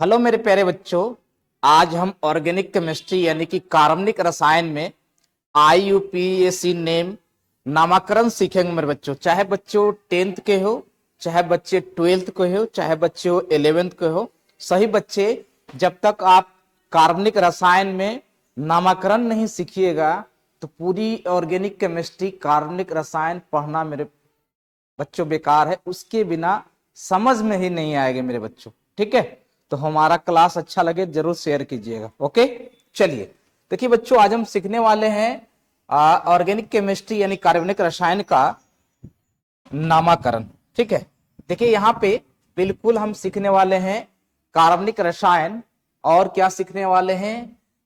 Hello मेरे प्यारे बच्चों। आज हम ऑर्गेनिक केमिस्ट्री यानी कि कार्बनिक रसायन में IUPAC नेम नामकरण सीखेंगे मेरे बच्चों। चाहे बच्चों 10th के हो, चाहे बच्चे 12th के हो, चाहे बच्चे 11th के हो, सही बच्चे जब तक आप कार्बनिक रसायन में नामकरण नहीं सीखिएगा तो पूरी ऑर्गेनिक केमिस्ट्री कार्बनिक रसायन पढ़ना मेरे बच्चों बेकार है। उसके बिना समझ में ही नहीं आएगा मेरे बच्चों। ठीक है, तो हमारा क्लास अच्छा लगे जरूर शेयर कीजिएगा। ओके, चलिए देखिए बच्चों, आज हम सीखने वाले हैं ऑर्गेनिक केमिस्ट्री यानी कार्बनिक रसायन का नामकरण। ठीक है, देखिए यहाँ पे बिल्कुल हम सीखने वाले हैं कार्बनिक रसायन और क्या सीखने वाले हैं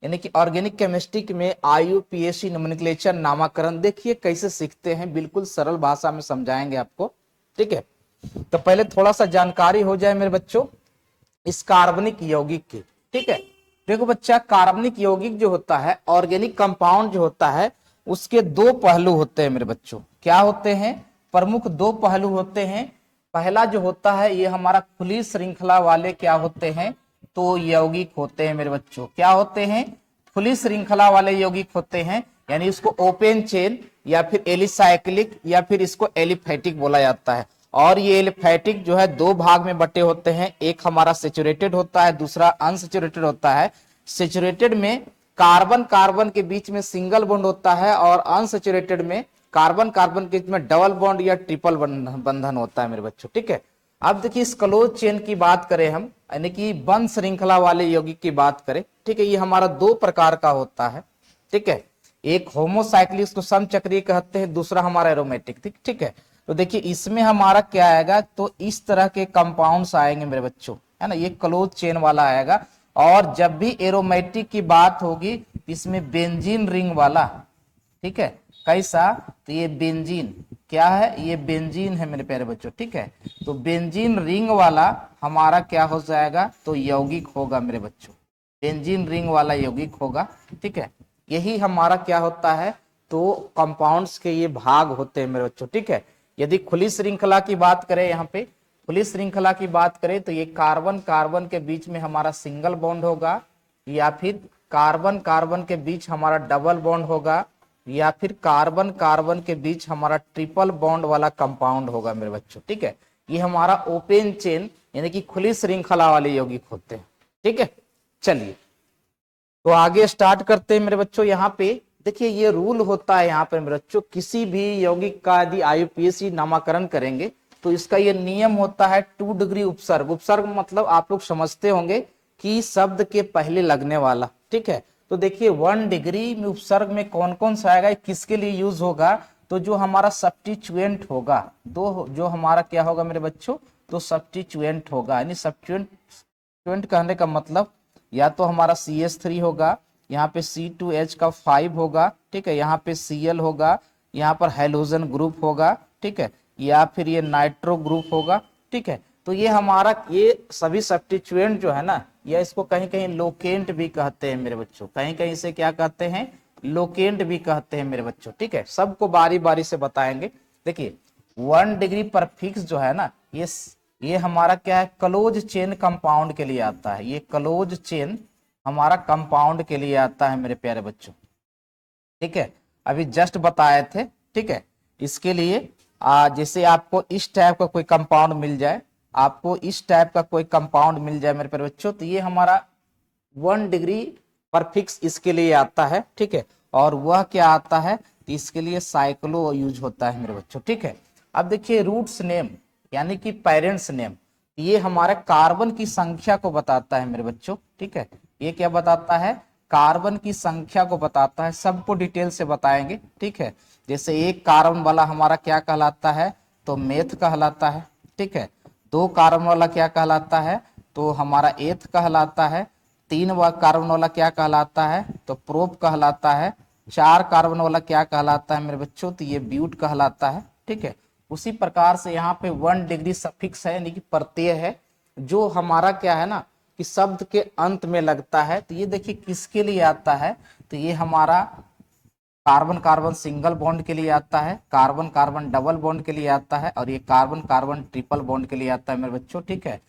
यानी कि ऑर्गेनिक केमिस्ट्री में IUPAC नोमेनक्लेचर नामकरण। देखिए कैसे सीखते हैं, बिल्कुल सरल भाषा में समझाएंगे आपको। ठीक है, तो पहले थोड़ा सा जानकारी हो जाए मेरे बच्चों इस कार्बनिक यौगिक की। ठीक है, देखो बच्चा, कार्बनिक यौगिक जो होता है, ऑर्गेनिक कंपाउंड जो होता है, उसके दो पहलू होते हैं मेरे बच्चों। क्या होते हैं? प्रमुख दो पहलू होते हैं। पहला जो होता है ये हमारा खुली श्रृंखला वाले क्या होते हैं, तो यौगिक होते हैं मेरे बच्चों। क्या होते हैं? खुली श्रृंखला वाले यौगिक होते हैं, यानी इसको ओपन चेन या फिर एलिसाइक्लिक या फिर इसको एलिफैटिक बोला जाता है। और ये एलिफैटिक जो है दो भाग में बटे होते हैं, एक हमारा सेचुरेटेड होता है, दूसरा अनसेचुरेटेड होता है। सेचुरेटेड में कार्बन कार्बन के बीच में सिंगल बॉन्ड होता है और अनसेचुरेटेड में कार्बन कार्बन के बीच में डबल बॉन्ड या ट्रिपल बंधन होता है मेरे बच्चों। ठीक है, अब देखिए इस क्लोज चेन की बात करें हम, यानी कि बंध श्रृंखला वाले यौगिक की बात करें। ठीक है, ये हमारा दो प्रकार का होता है। ठीक है, एक होमोसाइक्लिक, इसको समचक्रीय कहते हैं, दूसरा हमारा एरोमेटिक। ठीक है, तो देखिए इसमें हमारा क्या आएगा, तो इस तरह के कंपाउंड्स आएंगे मेरे बच्चों, है ना, ये क्लोज चेन वाला आएगा। और जब भी एरोमेटिक की बात होगी इसमें बेंजीन रिंग वाला। ठीक है, कैसा? तो ये बेंजीन क्या है, ये बेंजीन है मेरे प्यारे बच्चों। ठीक है, तो बेंजीन रिंग वाला हमारा क्या हो जाएगा, तो यौगिक होगा मेरे बच्चों, बेंजीन रिंग वाला यौगिक होगा। ठीक है, यही हमारा क्या होता है, तो कंपाउंड्स के ये भाग होते हैं मेरे बच्चों। ठीक है, यदि खुली श्रृंखला की बात करें, यहाँ पे खुली श्रृंखला की बात करें तो ये कार्बन कार्बन के बीच में हमारा सिंगल बॉन्ड होगा, या फिर कार्बन कार्बन के बीच हमारा डबल बॉन्ड होगा, या फिर कार्बन कार्बन के बीच हमारा ट्रिपल बॉन्ड वाला कंपाउंड होगा मेरे बच्चों। ठीक है, ये हमारा ओपन चेन यानी कि खुली श्रृंखला वाले यौगिक होते हैं। ठीक है, चलिए तो आगे स्टार्ट करते हैं मेरे बच्चों। यहाँ पे देखिए ये रूल होता है यहाँ पे मेरे बच्चों, किसी भी यौगिक का यदि IUPAC नामकरण करेंगे तो इसका ये नियम होता है 2 डिग्री उपसर्ग। उपसर्ग मतलब आप लोग समझते होंगे कि शब्द के पहले लगने वाला। ठीक है, तो देखिए 1 डिग्री में उपसर्ग में कौन कौन सा आएगा, किसके लिए यूज होगा, तो जो हमारा सब्स्टिट्यूएंट होगा, दो जो हमारा क्या होगा मेरे बच्चों, तो सब्स्टिट्यूएंट होगा। यानी सब्स्टिट्यूएंट कहने का मतलब या तो हमारा CH3 होगा, यहाँ पे C2H का 5 होगा। ठीक है, यहाँ पे Cl होगा, यहाँ पर हैलोजन ग्रुप होगा। ठीक है, या फिर ये नाइट्रो ग्रुप होगा। ठीक है, तो ये हमारा ये सभी सब्स्टिट्यूएंट जो है ना, या इसको कहीं कहीं लोकेंट भी कहते हैं मेरे बच्चों, कहीं कहीं से क्या कहते हैं, लोकेंट भी कहते हैं मेरे बच्चों। ठीक है, सबको बारी बारी से बताएंगे। देखिए 1 डिग्री पर फिक्स जो है ना, ये हमारा क्या है, क्लोज चेन कंपाउंड के लिए आता है। ये क्लोज चेन हमारा कंपाउंड के लिए आता है मेरे प्यारे बच्चों। ठीक है, अभी जस्ट बताए थे। ठीक है, इसके लिए जैसे आपको इस टाइप का कोई कंपाउंड मिल जाए, आपको इस टाइप का कोई कंपाउंड मिल जाए मेरे प्यारे बच्चों, तो ये हमारा 1 डिग्री पर फिक्स इसके लिए आता है। ठीक है, और वह क्या आता है, तो इसके लिए साइक्लो यूज होता है मेरे बच्चों। ठीक है, अब देखिए रूट्स नेम यानी कि पेरेंट्स नेम, ये हमारे कार्बन की संख्या को बताता है मेरे बच्चों। ठीक है, ये क्या बताता है, कार्बन की संख्या को बताता है, सबको डिटेल से बताएंगे। ठीक है, जैसे एक कार्बन वाला हमारा क्या कहलाता है, तो मेथ कहलाता है। ठीक है, 2 कार्बन वाला क्या कहलाता है, तो हमारा एथ कहलाता है। 3 कार्बन वाला क्या कहलाता है, तो प्रोप कहलाता है। 4 कार्बन वाला क्या कहलाता है मेरे बच्चों, तो ये ब्यूट कहलाता है। ठीक है, उसी प्रकार से यहाँ पे 1 डिग्री सफिक्स है यानी कि प्रत्यय है, जो हमारा क्या है ना, कि शब्द के अंत में लगता है। तो ये देखिए किसके लिए आता है, तो ये हमारा कार्बन कार्बन सिंगल बॉन्ड के लिए आता है, कार्बन कार्बन डबल बॉन्ड के लिए आता है, और ये कार्बन कार्बन ट्रिपल बॉन्ड के लिए आता है मेरे बच्चों। ठीक है,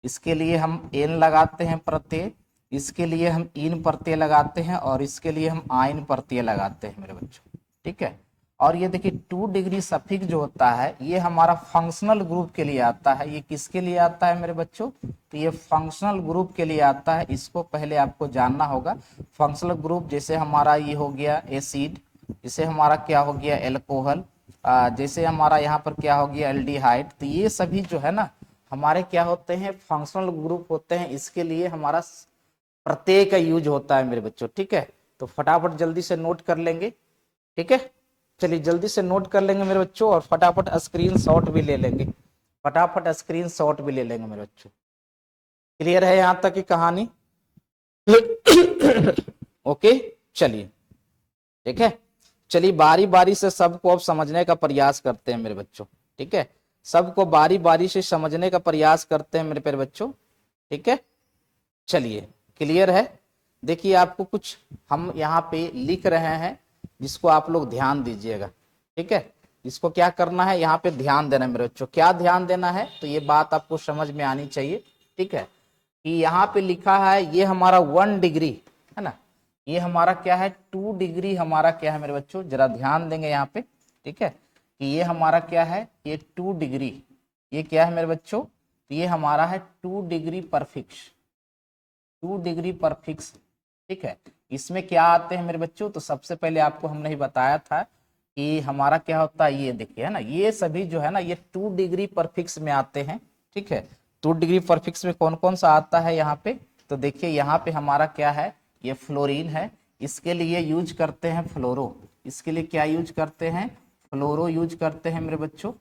इसके लिए हम एन लगाते हैं प्रत्यय, इसके लिए हम इन प्रत्यय लगाते हैं और इसके लिए हम आइन प्रत्यय लगाते हैं मेरे बच्चों। ठीक है, और ये देखिए 2 डिग्री सफिक्स जो होता है ये हमारा फंक्शनल ग्रुप के लिए आता है। ये किसके लिए आता है मेरे बच्चों? तो ये फंक्शनल ग्रुप के लिए आता है। इसको पहले आपको जानना होगा। फंक्शनल ग्रुप जैसे हमारा ये हो गया एसिड, जैसे हमारा क्या हो गया एल्कोहल, जैसे हमारा यहाँ पर क्या हो गया एल्डिहाइड। तो ये सभी जो है ना हमारे क्या होते हैं फंक्शनल ग्रुप होते हैं। इसके लिए हमारा प्रत्यय का यूज होता है मेरे बच्चों। ठीक है, तो फटाफट जल्दी से नोट कर लेंगे। ठीक है, चलिए जल्दी से नोट कर लेंगे मेरे बच्चों और फटाफट स्क्रीन शॉट भी ले लेंगे, फटाफट स्क्रीन शॉट भी ले लेंगे मेरे बच्चों। क्लियर है यहां तक की कहानी? ओके, चलिए ठीक है, चलिए बारी बारी से सबको अब समझने का प्रयास करते हैं मेरे बच्चों। ठीक है, सबको बारी बारी से समझने का प्रयास करते हैं मेरे प्यारे बच्चों। ठीक है, चलिए क्लियर है? देखिए आपको कुछ हम यहाँ पे लिख रहे हैं जिसको आप लोग ध्यान दीजिएगा। ठीक है, इसको क्या करना है यहाँ पे ध्यान देना है मेरे बच्चों। क्या ध्यान देना है? तो ये बात आपको समझ में आनी चाहिए। ठीक है, कि यहाँ पे लिखा है ये हमारा 1 डिग्री है ना, ये हमारा क्या है 2 डिग्री हमारा क्या है मेरे बच्चों, जरा ध्यान देंगे यहाँ पे। ठीक है, कि ये हमारा क्या है ये 2 डिग्री, ये क्या है मेरे बच्चों, तो ये हमारा है 2 डिग्री परफिक्स, 2 डिग्री परफिक्स। ठीक है, इसमें क्या आते हैं मेरे बच्चों? तो सबसे पहले आपको हमने ही बताया था कि हमारा क्या होता है, ये देखिए है ना, ये सभी जो है ना ये 2 डिग्री परफिक्स में आते हैं। ठीक है, 2 डिग्री परफिक्स में कौन कौन सा आता है यहाँ पे? तो देखिए यहाँ पे हमारा क्या है ये फ्लोरीन है, इसके लिए यूज करते हैं फ्लोरो, इसके लिए क्या यूज करते हैं फ्लोरो यूज करते हैं मेरे बच्चों।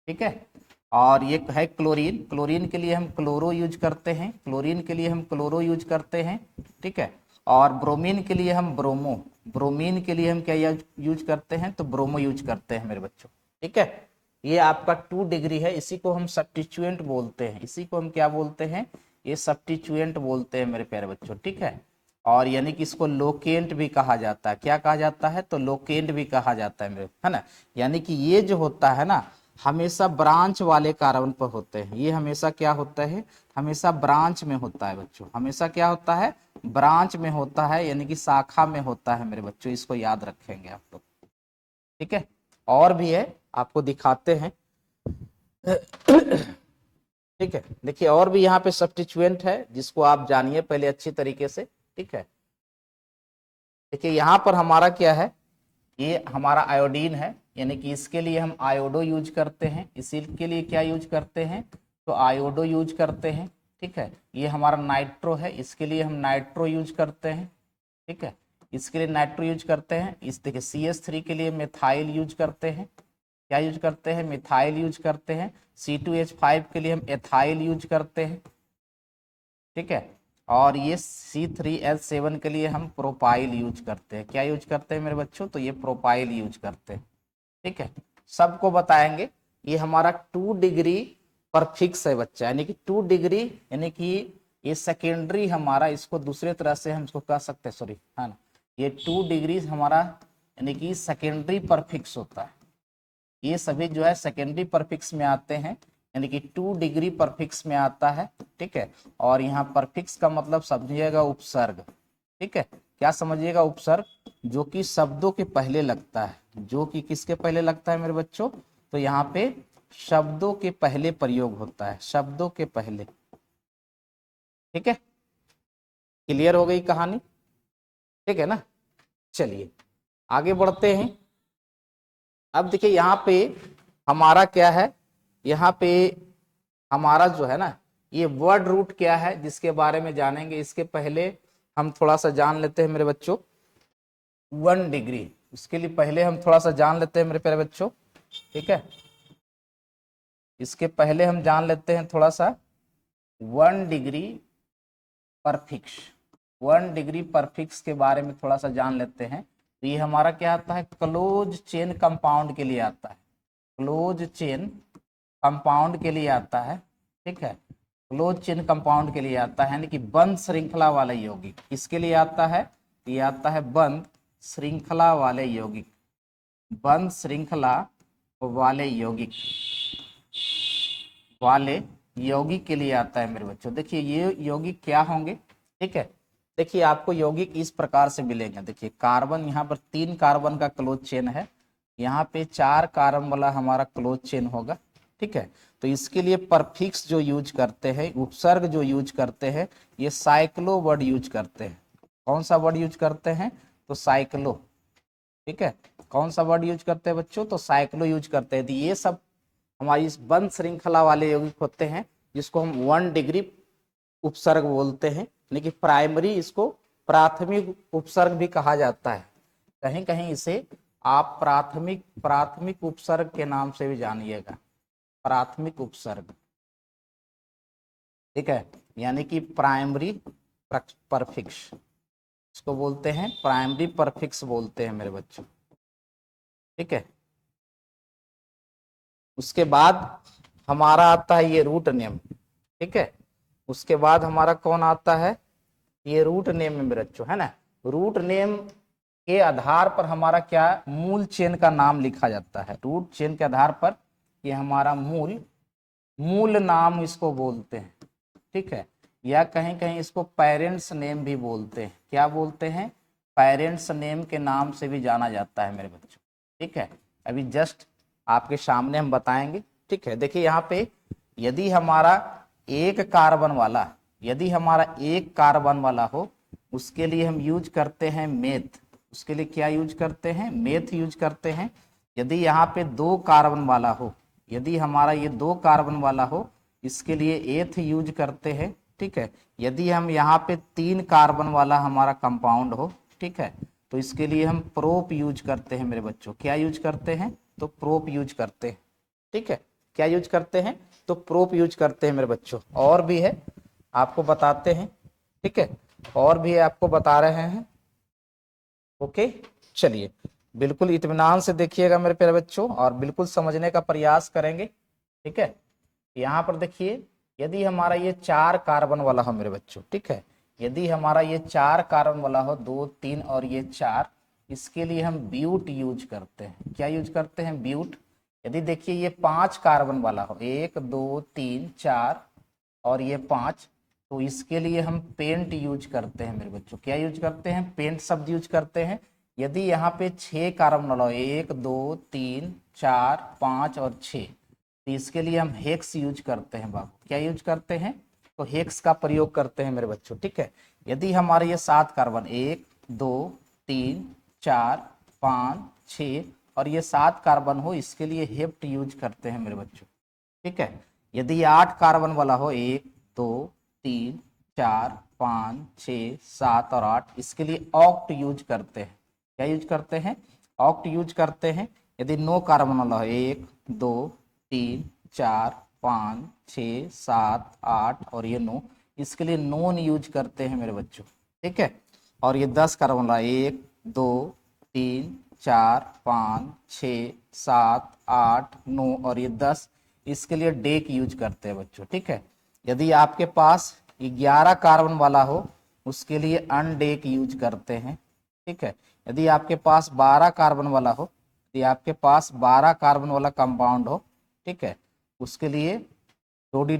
ठीक है, और ये है क्लोरीन, क्लोरीन के लिए हम क्लोरो यूज करते हैं, क्लोरीन के लिए हम क्लोरो यूज करते हैं। ठीक है, और ब्रोमीन के लिए हम ब्रोमो, ब्रोमीन के लिए हम क्या यूज करते हैं? तो ब्रोमो यूज करते हैं मेरे बच्चों। ठीक है, ये आपका 2 डिग्री है, इसी को हम सब्स्टिट्यूएंट बोलते हैं, इसी को हम क्या बोलते हैं? ये सब्स्टिट्यूएंट बोलते हैं मेरे प्यारे बच्चों। ठीक है, और यानी कि इसको लोकेंट भी कहा जाता है। क्या कहा जाता है? तो लोकेंट भी कहा जाता है मेरे, है ना। यानी कि ये जो होता है ना हमेशा ब्रांच वाले कार्बन पर होते हैं। ये हमेशा क्या होता है? हमेशा ब्रांच में होता है बच्चों, हमेशा क्या होता है? ब्रांच में होता है, यानी कि शाखा में होता है मेरे बच्चों। इसको याद रखेंगे आप लोग। ठीक है, और भी है आपको दिखाते हैं। ठीक है, देखिए और भी यहाँ पे सब्स्टिट्यूएंट है जिसको आप जानिए पहले अच्छी तरीके से। ठीक है, देखिए यहाँ पर हमारा क्या है, ये हमारा आयोडीन है, यानी कि इसके लिए हम आयोडो यूज करते हैं। इसी के लिए क्या यूज करते हैं? तो आयोडो यूज करते हैं। ठीक है, ये हमारा नाइट्रो है, इसके लिए हम नाइट्रो यूज करते हैं। ठीक है, इसके लिए नाइट्रो यूज करते हैं। इस देखिए CH3 के लिए मिथाइल यूज करते हैं। क्या यूज करते हैं? मिथाइल यूज करते हैं। C2H5 के लिए हम एथाइल यूज करते हैं। ठीक है, और ये C3H7 के लिए हम प्रोपाइल यूज करते हैं। क्या यूज करते हैं मेरे बच्चों? तो ये प्रोपाइल यूज करते हैं। ठीक है, सबको बताएंगे। ये हमारा 2 डिग्री पर फिक्स है बच्चा, यानी कि 2 डिग्री, यानी कि ये सेकेंडरी हमारा, इसको दूसरे तरह से हम इसको कह सकते हैं, सॉरी है ना, ये 2 डिग्री हमारा यानी कि सेकेंडरी पर फिक्स होता है। ये सभी जो है सेकेंडरी परफिक्स में आते हैं, यानी कि 2 डिग्री परफिक्स में आता है। ठीक है, और यहाँ परफिक्स का मतलब समझिएगा उपसर्ग। ठीक है, क्या समझिएगा? उपसर्ग, जो कि शब्दों के पहले लगता है, जो कि किसके पहले लगता है मेरे बच्चों? तो यहाँ पे शब्दों के पहले प्रयोग होता है, शब्दों के पहले। ठीक है, क्लियर हो गई कहानी? ठीक है ना, चलिए आगे बढ़ते हैं। अब देखिए यहाँ पे हमारा क्या है, यहाँ पे हमारा जो है ना ये वर्ड रूट क्या है जिसके बारे में जानेंगे। इसके पहले हम थोड़ा सा जान लेते हैं मेरे बच्चों 1 डिग्री, इसके लिए पहले हम थोड़ा सा जान लेते हैं मेरे प्यारे बच्चों। ठीक है, इसके पहले हम जान लेते हैं थोड़ा सा 1 डिग्री परफिक्स, 1 डिग्री परफिक्स के बारे में थोड़ा सा जान लेते हैं। तो ये हमारा क्या आता है? क्लोज चेन कंपाउंड के लिए आता है, क्लोज चेन कंपाउंड के लिए आता है। ठीक है, क्लोज चेन कंपाउंड के लिए आता है, यानी कि बंद श्रृंखला वाले यौगिक। किसके लिए आता है? ये आता है बंद श्रृंखला वाले यौगिक, बंद श्रृंखला वाले यौगिक वाले यौगिक के लिए आता है मेरे बच्चों। देखिए ये यौगिक क्या होंगे, ठीक है। देखिए आपको यौगिक इस प्रकार से मिलेंगे। देखिए कार्बन, यहाँ पर 3 कार्बन का क्लोज चेन है, यहाँ पे 4 कार्बन वाला हमारा क्लोज चेन होगा, ठीक है। तो इसके लिए परफिक्स जो यूज करते हैं, उपसर्ग जो यूज करते हैं, ये साइक्लो वर्ड यूज करते हैं। कौन सा वर्ड यूज करते हैं? तो साइक्लो, ठीक है। कौन सा वर्ड यूज करते हैं बच्चों? तो साइक्लो यूज करते हैं। तो ये सब हमारी इस बंध श्रृंखला वाले यौगिक होते हैं, जिसको हम 1 डिग्री उपसर्ग बोलते हैं, लेकिन प्राइमरी इसको प्राथमिक उपसर्ग भी कहा जाता है। कहीं कहीं इसे आप प्राथमिक उपसर्ग के नाम से भी जानिएगा, प्राथमिक उपसर्ग, ठीक है। यानी कि प्राइमरी परफिक्स, इसको बोलते हैं प्राइमरी परफिक्स बोलते हैं मेरे बच्चों, ठीक है। उसके बाद हमारा आता है ये रूट नेम, ठीक है। उसके बाद हमारा कौन आता है? ये रूट नेम में मेरे बच्चों, है ना। रूट नेम के आधार पर हमारा क्या, मूल चेन का नाम लिखा जाता है। रूट चेन के आधार पर ये हमारा मूल नाम इसको बोलते हैं, ठीक है। या कहीं कहीं इसको पेरेंट्स नेम भी बोलते हैं। क्या बोलते हैं? पेरेंट्स नेम के नाम से भी जाना जाता है मेरे बच्चों, ठीक है। अभी जस्ट आपके सामने हम बताएंगे, ठीक है। देखिए यहाँ पे यदि हमारा एक कार्बन वाला हो, उसके लिए हम यूज करते हैं मेथ। उसके लिए क्या यूज करते हैं? मेथ यूज करते हैं। यदि यहाँ पे 2 कार्बन वाला हो, यदि हमारा ये 2 कार्बन वाला हो, इसके लिए एथ यूज करते हैं, ठीक है। यदि हम यहाँ पे 3 कार्बन वाला हमारा कंपाउंड हो, ठीक है, तो इसके लिए हम प्रोप यूज करते हैं मेरे बच्चों। क्या यूज करते हैं? तो प्रोप यूज करते हैं, ठीक है। क्या यूज करते हैं? तो प्रोप यूज करते हैं मेरे बच्चों। और भी है, आपको बताते हैं, ठीक है। और भी है, आपको बता रहे हैं, ओके। चलिए बिल्कुल इत्मीनान से देखिएगा मेरे प्यारे बच्चों, और बिल्कुल समझने का प्रयास करेंगे, ठीक है। यहाँ पर देखिए, यदि हमारा ये 4 कार्बन वाला हो मेरे बच्चों, ठीक है, यदि हमारा ये 4 कार्बन वाला हो, 2 3 और ये 4, इसके लिए हम ब्यूट यूज करते हैं। क्या यूज करते हैं? ब्यूट। यदि देखिए ये 5 कार्बन वाला हो, 1 2 3 4 और ये 5, तो इसके लिए हम पेंट यूज करते हैं मेरे बच्चों। क्या यूज करते हैं? पेंट शब्द यूज करते हैं। यदि यहाँ पे 6 कार्बन वाला हो, 1 2 3 4 5 और 6, तो इसके लिए हम हेक्स यूज करते हैं बाबू। क्या यूज करते हैं? तो हेक्स का प्रयोग करते हैं मेरे बच्चों, ठीक है। यदि हमारे ये 7 कार्बन, 1 2 3 4 5 6 और ये 7 कार्बन हो, इसके लिए हेप्ट यूज करते हैं मेरे बच्चों, ठीक है। यदि 8 कार्बन वाला हो, 1 2 3 4 5 6 7 और 8, इसके लिए ऑक्ट यूज करते हैं। क्या यूज करते हैं? ऑक्ट यूज करते हैं। यदि 9 कार्बन वाला हो, 1 2 3 4 5 6 7 8 और ये 9, इसके लिए नोन यूज करते हैं मेरे बच्चों, ठीक है। और ये 10 कार्बन वाला, 1 2 3 4 5 6 7 8 9 और ये 10, इसके लिए डेक यूज करते हैं बच्चों, ठीक है। यदि आपके पास 11 कार्बन वाला हो, उसके लिए अनडेक यूज करते हैं, ठीक है। यदि आपके पास 12 कार्बन वाला हो, यदि आपके पास 12 कार्बन वाला कंपाउंड हो, ठीक है, उसके लिए डोडी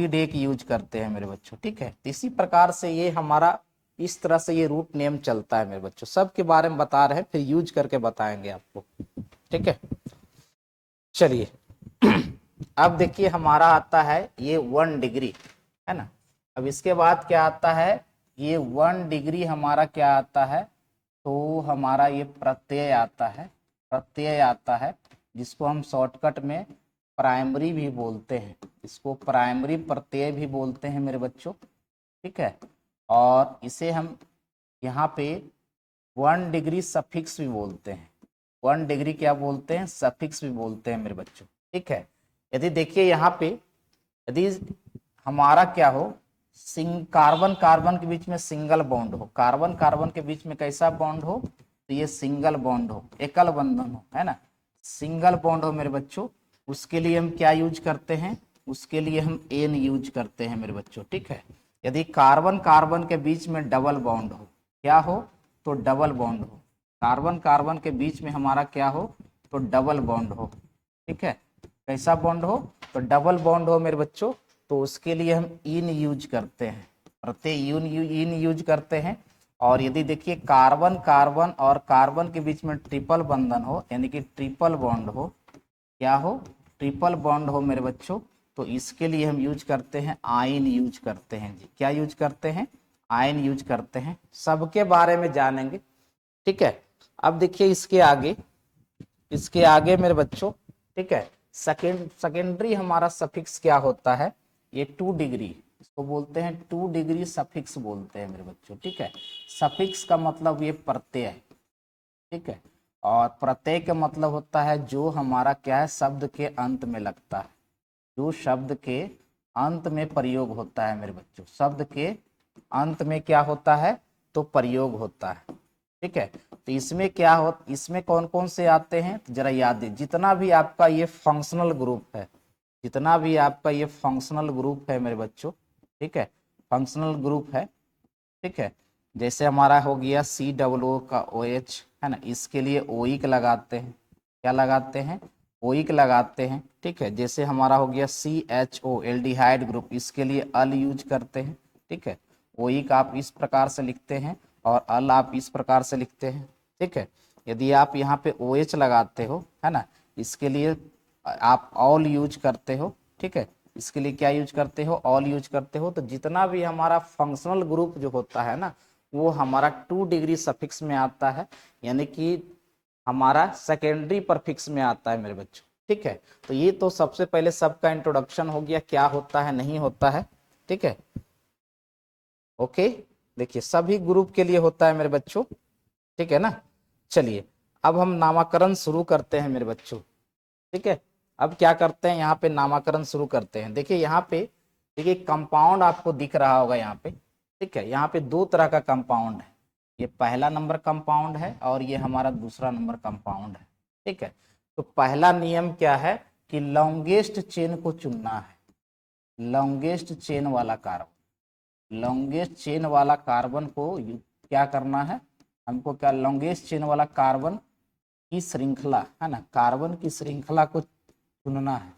डेक यूज करते हैं मेरे बच्चों, ठीक है। इसी प्रकार से ये हमारा, इस तरह से ये रूट नेम चलता है मेरे बच्चों। सब के बारे में बता रहे हैं, फिर यूज करके बताएंगे आपको, ठीक है। चलिए अब देखिए हमारा आता है ये 1 डिग्री, है ना। अब इसके बाद क्या आता है? ये 1 डिग्री हमारा क्या आता है? तो हमारा ये प्रत्यय आता है, जिसको हम शॉर्टकट में प्राइमरी भी बोलते हैं। इसको प्राइमरी प्रत्यय भी बोलते हैं मेरे बच्चों, ठीक है। और इसे हम यहाँ पे 1 डिग्री सफिक्स भी बोलते हैं। 1 डिग्री क्या बोलते हैं? सफिक्स भी बोलते हैं मेरे बच्चों, ठीक है। यदि देखिए यहाँ पे, यदि हमारा क्या हो, कार्बन कार्बन के बीच में सिंगल बॉन्ड हो, कार्बन कार्बन के बीच में कैसा बॉन्ड हो? तो ये सिंगल बॉन्ड हो, एकल बंधन हो, है ना, सिंगल बॉन्ड हो मेरे बच्चों, उसके लिए हम क्या यूज करते हैं? उसके लिए हम एन यूज करते हैं मेरे बच्चों, ठीक है। यदि कार्बन कार्बन के बीच में डबल बॉन्ड हो, क्या हो? तो डबल बॉन्ड हो, कार्बन कार्बन के बीच में हमारा क्या हो? तो डबल बॉन्ड हो, ठीक है। कैसा बॉन्ड हो? तो डबल बॉन्ड हो मेरे बच्चों तो उसके लिए हम इन यूज करते हैं, प्रत्यय इन यूज करते हैं। और यदि देखिए कार्बन कार्बन और कार्बन के बीच में ट्रिपल बंधन हो यानी कि ट्रिपल बॉन्ड हो, क्या हो, ट्रिपल बॉन्ड हो मेरे बच्चों, तो इसके लिए हम यूज करते हैं आयन यूज करते हैं जी। क्या यूज करते हैं, आयन यूज करते हैं। सबके बारे में जानेंगे, ठीक है। अब देखिए इसके आगे मेरे बच्चों, ठीक है, सेकेंडरी हमारा सफिक्स क्या होता है, ये 2 डिग्री, इसको बोलते हैं 2 डिग्री सफिक्स बोलते हैं मेरे बच्चों, ठीक है। सफिक्स का मतलब ये प्रत्यय है, ठीक है, और प्रत्यय का मतलब होता है जो हमारा क्या है, शब्द के अंत में लगता है, जो शब्द के अंत में प्रयोग होता है मेरे बच्चों, शब्द के अंत में क्या होता है, तो प्रयोग होता है, ठीक है। तो इसमें क्या हो, इसमें कौन कौन से आते हैं, तो जरा याद दे, जितना भी आपका ये फंक्शनल ग्रुप है, जितना भी आपका ये फंक्शनल ग्रुप है मेरे बच्चों, ठीक है, फंक्शनल ग्रुप है, ठीक है, जैसे हमारा हो गया COO का OH है ना, इसके लिए ओइक लगाते हैं, क्या लगाते हैं, ओइक लगाते हैं, ठीक है। जैसे हमारा हो गया CHO एल्डिहाइड ग्रुप, इसके लिए अल यूज करते हैं, ठीक है। ओइक आप इस प्रकार से लिखते हैं और अल आप इस प्रकार से लिखते हैं, ठीक है। यदि आप यहाँ पे OH लगाते हो है ना, इसके लिए आप ऑल यूज करते हो, ठीक है, इसके लिए क्या यूज करते हो, ऑल यूज करते हो। तो जितना भी हमारा फंक्शनल ग्रुप जो होता है ना, वो हमारा 2 डिग्री सफिक्स में आता है, यानी कि हमारा सेकेंडरी परफिक्स में आता है मेरे बच्चों, ठीक है। तो ये तो सबसे पहले सबका इंट्रोडक्शन हो गया, क्या होता है नहीं होता है, ठीक है, ओके। देखिए सभी ग्रुप के लिए होता है मेरे बच्चों, ठीक है ना। चलिए अब हम नामकरण शुरू करते हैं मेरे बच्चों, ठीक है। अब क्या करते हैं, यहाँ पे नामकरण शुरू करते हैं। देखिए यहाँ पे, देखिए कंपाउंड आपको दिख रहा होगा यहाँ पे, ठीक है। यहाँ पे 2 तरह का कंपाउंड है, ये पहला नंबर कंपाउंड है और ये हमारा दूसरा नंबर कंपाउंड है, ठीक है। तो पहला नियम क्या है कि लॉन्गेस्ट चेन को चुनना है, लॉन्गेस्ट चेन वाला कार्बन, लॉन्गेस्ट चेन वाला कार्बन को क्या करना है हमको, क्या लॉन्गेस्ट चेन वाला कार्बन की श्रृंखला है ना, कार्बन की श्रृंखला को चुनना है।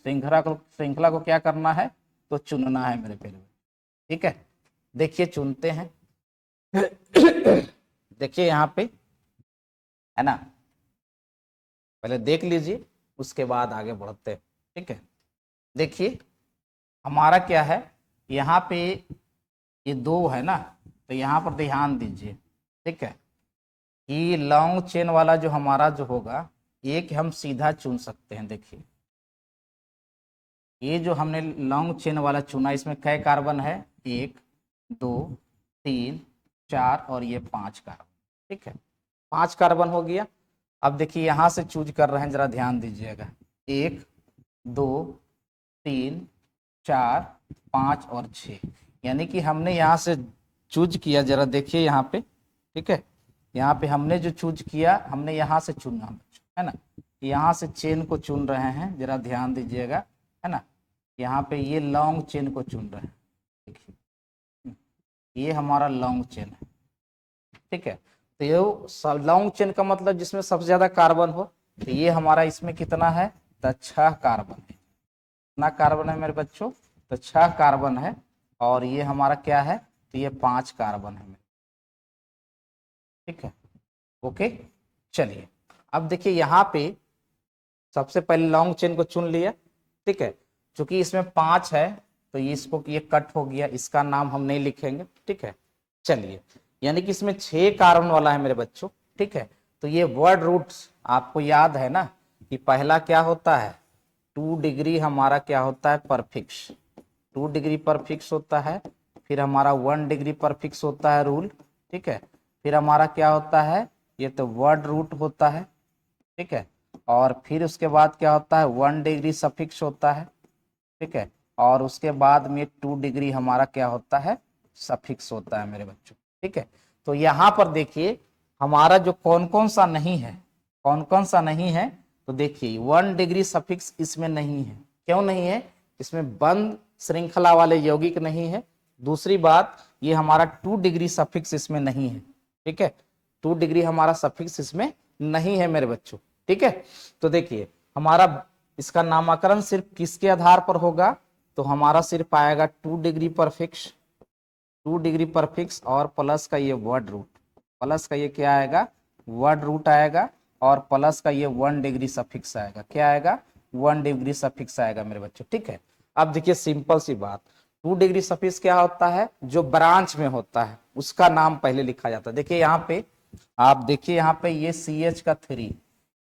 श्रृंखला को क्या करना है, तो चुनना है मेरे प्यारे, ठीक है। देखिए चुनते हैं, देखिए यहाँ पे है ना, पहले देख लीजिए उसके बाद आगे बढ़ते हैं, ठीक है। देखिए हमारा क्या है, यहाँ पे ये 2 है ना, तो यहाँ पर ध्यान दीजिए, ठीक है, कि लॉन्ग चेन वाला जो हमारा जो होगा, एक हम सीधा चुन सकते हैं। देखिए ये जो हमने लॉन्ग चेन वाला चुना, इसमें कै कार्बन है, 1 2 3 4 और ये 5 कार्बन, ठीक है, 5 कार्बन हो गया। अब देखिए यहाँ से चूज कर रहे हैं, जरा ध्यान दीजिएगा, 1 2 3 4 5 और 6, यानी कि हमने यहाँ से चूज किया, जरा देखिए यहाँ पे, ठीक है, यहाँ पे हमने जो चूज किया, हमने यहाँ से चुना है ना, यहाँ से चेन को चुन रहे हैं, जरा ध्यान दीजिएगा, है ना। यहाँ पे ये लॉन्ग चेन को चुन रहे हैं, देखिए ये हमारा लॉन्ग चेन है, ठीक है। तो ये लॉन्ग चेन का मतलब जिसमें सबसे ज्यादा कार्बन हो, तो ये हमारा इसमें कितना है, तो 6 कार्बन है। कितना कार्बन है मेरे बच्चों, तो 6 कार्बन है, और ये हमारा क्या है, तो ये 5 कार्बन है, ठीक है, ओके। चलिए अब देखिए यहाँ पे सबसे पहले लॉन्ग चेन को चुन लिया, ठीक है, चूंकि इसमें 5 है तो ये इसको ये कट हो गया, इसका नाम हम नहीं लिखेंगे, ठीक है। चलिए यानी कि इसमें 6 कार्बन वाला है मेरे बच्चों, ठीक है। तो ये वर्ड रूट्स आपको याद है ना, कि पहला क्या होता है, 2 डिग्री हमारा क्या होता है, परफिक्स, 2 डिग्री परफिक्स होता है, फिर हमारा 1 डिग्री परफिक्स होता है रूल, ठीक है, फिर हमारा क्या होता है, ये तो वर्ड रूट होता है, ठीक है, और फिर उसके बाद क्या होता है, 1 डिग्री सफिक्स होता है, ठीक है, और उसके बाद में 2 डिग्री हमारा क्या होता है, सफिक्स होता है मेरे बच्चों, ठीक है। तो यहाँ पर देखिए हमारा जो कौन कौन सा नहीं है, कौन कौन सा नहीं है, तो देखिए 1 डिग्री सफिक्स इसमें नहीं है, क्यों नहीं है, इसमें बंद श्रृंखला वाले यौगिक नहीं है। दूसरी बात, ये हमारा 2 डिग्री सफिक्स इसमें नहीं है, ठीक है, 2 डिग्री हमारा सफिक्स इसमें नहीं है मेरे बच्चों, ठीक है। तो देखिए हमारा इसका नामकरण सिर्फ किसके आधार पर होगा, तो हमारा सिर्फ आएगा 2 डिग्री पर फिक्स, 2 डिग्री पर फिक्स और प्लस का ये वर्ड रूट, प्लस का ये क्या आएगा, वर्ड रूट आएगा, और प्लस का ये 1 डिग्री सफिक्स आएगा, क्या आएगा, 1 डिग्री सफिक्स आएगा मेरे बच्चों। ठीक है, अब देखिए सिंपल सी बात, 2 डिग्री सफिक्स क्या होता है, जो ब्रांच में होता है उसका नाम पहले लिखा जाता है। देखिए यहाँ पे आप देखिए, यहाँ पे ये CH का 3,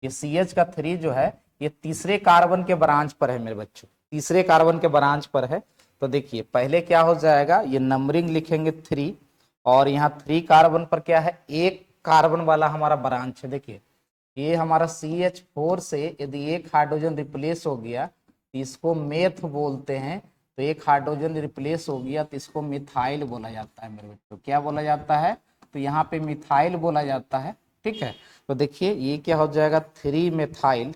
ये CH का 3 जो है ये तीसरे कार्बन के ब्रांच पर है मेरे बच्चों, तीसरे कार्बन के ब्रांच पर है। तो देखिए पहले क्या हो जाएगा, ये नंबरिंग लिखेंगे 3, और यहाँ 3 कार्बन पर क्या है, एक कार्बन वाला हमारा ब्रांच है। देखिए ये हमारा CH4 से यदि एक हाइड्रोजन रिप्लेस हो गया तो इसको मेथ बोलते हैं, तो एक हाइड्रोजन रिप्लेस हो गया तो इसको मिथाइल बोला जाता है मेरे बच्चों, क्या बोला जाता है, तो यहाँ पे मिथाइल बोला जाता है। ठीक है, तो देखिए ये क्या हो जाएगा 3 मिथाइल,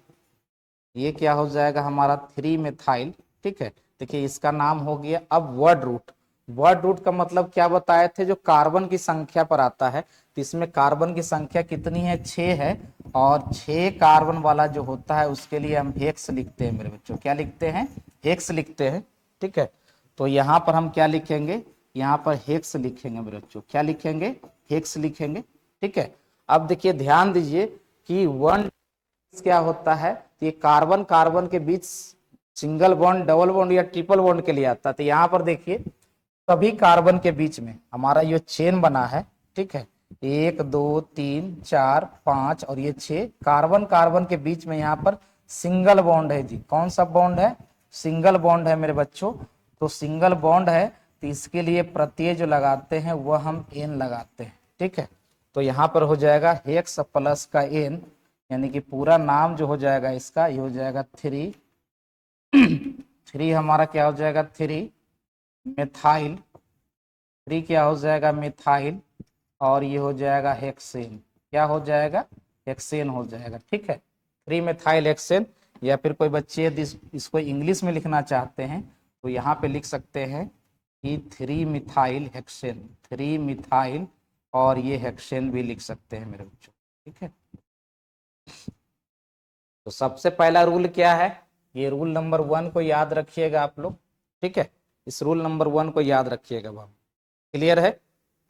ये क्या हो जाएगा हमारा 3 मिथाइल। ठीक है, देखिए इसका नाम हो गया। अब वर्ड रूट, वर्ड रूट का मतलब क्या बताए थे, जो कार्बन की संख्या पर आता है, तो इसमें कार्बन की संख्या कितनी है, 6 है, और 6 कार्बन वाला जो होता है उसके लिए हम हेक्स लिखते हैं मेरे बच्चों, क्या लिखते हैं, हेक्स लिखते हैं। ठीक है, तो यहाँ पर हम क्या लिखेंगे, यहाँ पर हेक्स लिखेंगे मेरे बच्चों, क्या लिखेंगे, हेक्स लिखेंगे। ठीक है, अब देखिए ध्यान दीजिए कि 1 क्या होता है, तो ये कार्बन कार्बन के बीच सिंगल बॉन्ड, डबल बॉन्ड या ट्रिपल बॉन्ड के लिए आता है। तो यहाँ पर देखिए सभी कार्बन के बीच में हमारा ये चेन बना है। ठीक है, 1 2 3 4 5 और ये 6 कार्बन कार्बन के बीच में यहाँ पर सिंगल बॉन्ड है जी, कौन सा बॉन्ड है, सिंगल बॉन्ड है मेरे बच्चों। तो सिंगल बॉन्ड है तो इसके लिए प्रत्यय जो लगाते हैं वह हम एन लगाते हैं। ठीक है, तो यहाँ पर हो जाएगा हेक्स प्लस का एन, यानी कि पूरा नाम जो हो जाएगा इसका, ये हो जाएगा 3 3 हमारा क्या हो जाएगा, 3 मिथाइल, 3 क्या हो जाएगा मिथाइल, और ये हो जाएगा हेक्सेन, क्या हो जाएगा, हेक्सेन हो जाएगा। ठीक है, 3 मिथाइल हेक्सेन। या फिर कोई बच्चे यदि इसको इंग्लिश में लिखना चाहते हैं तो यहाँ पे लिख सकते हैं कि 3 मिथाइल हेक्सेन, 3 मिथाइल, और ये हेक्सेन भी लिख सकते हैं मेरे बच्चों। ठीक है, तो सबसे पहला रूल क्या है, ये रूल नंबर 1 को याद रखिएगा आप लोग। ठीक है, इस रूल नंबर 1 को याद रखिएगा बाबू, क्लियर है।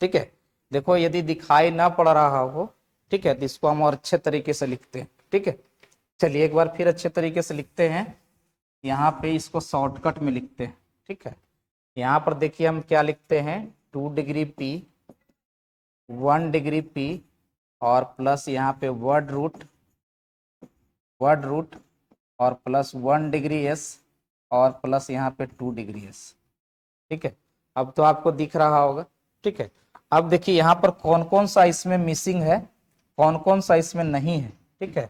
ठीक है, देखो यदि दिखाई ना पड़ रहा हो, ठीक है, तो इसको हम और अच्छे तरीके से लिखते हैं। ठीक है, चलिए एक बार फिर अच्छे तरीके से लिखते हैं, यहाँ पे इसको शॉर्टकट में लिखते हैं। ठीक है, यहाँ पर देखिए हम क्या लिखते हैं, 2 डिग्री पी, 1 डिग्री पी, और प्लस यहाँ पे वर्ड रूट, वर्ड रूट, और प्लस 1 डिग्री एस, और प्लस यहाँ पे 2 डिग्री एस। ठीक है, अब तो आपको दिख रहा होगा। ठीक है, अब देखिए यहाँ पर कौन कौन सा इसमें मिसिंग है, कौन कौन सा इसमें नहीं है। ठीक है,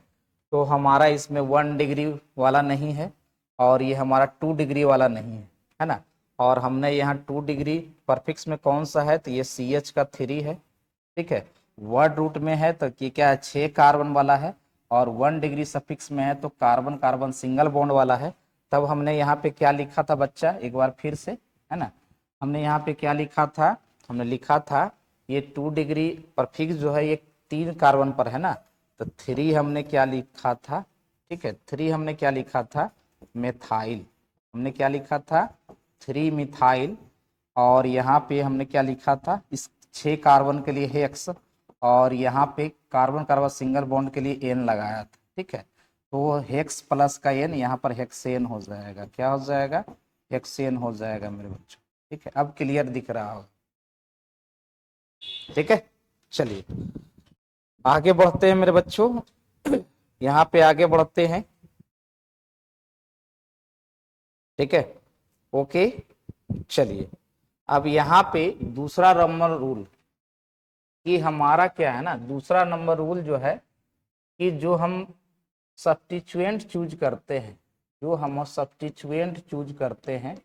तो हमारा इसमें 1 डिग्री वाला नहीं है, और ये हमारा 2 डिग्री वाला नहीं है ना, और हमने यहाँ 2 डिग्री परफिक्स में कौन सा है, तो ये CH का 3 है। ठीक है, वर्ड रूट में है तो ये क्या है, 6 कार्बन वाला है, और 1 डिग्री सफिक्स में है तो कार्बन कार्बन सिंगल बॉन्ड वाला है। तब हमने यहाँ पे क्या लिखा था बच्चा, एक बार फिर से, है ना, हमने यहाँ पे क्या लिखा था, हमने लिखा था ये 2 डिग्री परफिक्स जो है ये 3 कार्बन पर है ना, तो 3 हमने क्या लिखा था, ठीक है, 3 हमने क्या लिखा था, मेथाइल, हमने क्या लिखा था, 3 मिथाइल, और यहाँ पे हमने क्या लिखा था, इस 6 कार्बन के लिए हेक्स, और यहाँ पे कार्बन कार्बन सिंगल बॉन्ड के लिए एन लगाया था। ठीक है, तो हेक्स प्लस का एन यहाँ पर हेक्सेन हो जाएगा, क्या हो जाएगा, हेक्सेन हो जाएगा मेरे बच्चों। ठीक है, अब क्लियर दिख रहा हो। ठीक है, चलिए आगे बढ़ते हैं मेरे बच्चों, यहाँ पे आगे बढ़ते हैं। ठीक है, ओके, चलिए अब यहाँ पे दूसरा नंबर रूल, कि हमारा क्या है ना, दूसरा नंबर रूल जो है कि जो हम सब्स्टिट्यूएंट चूज करते हैं, जो हम सब्स्टिट्यूएंट चूज करते हैं,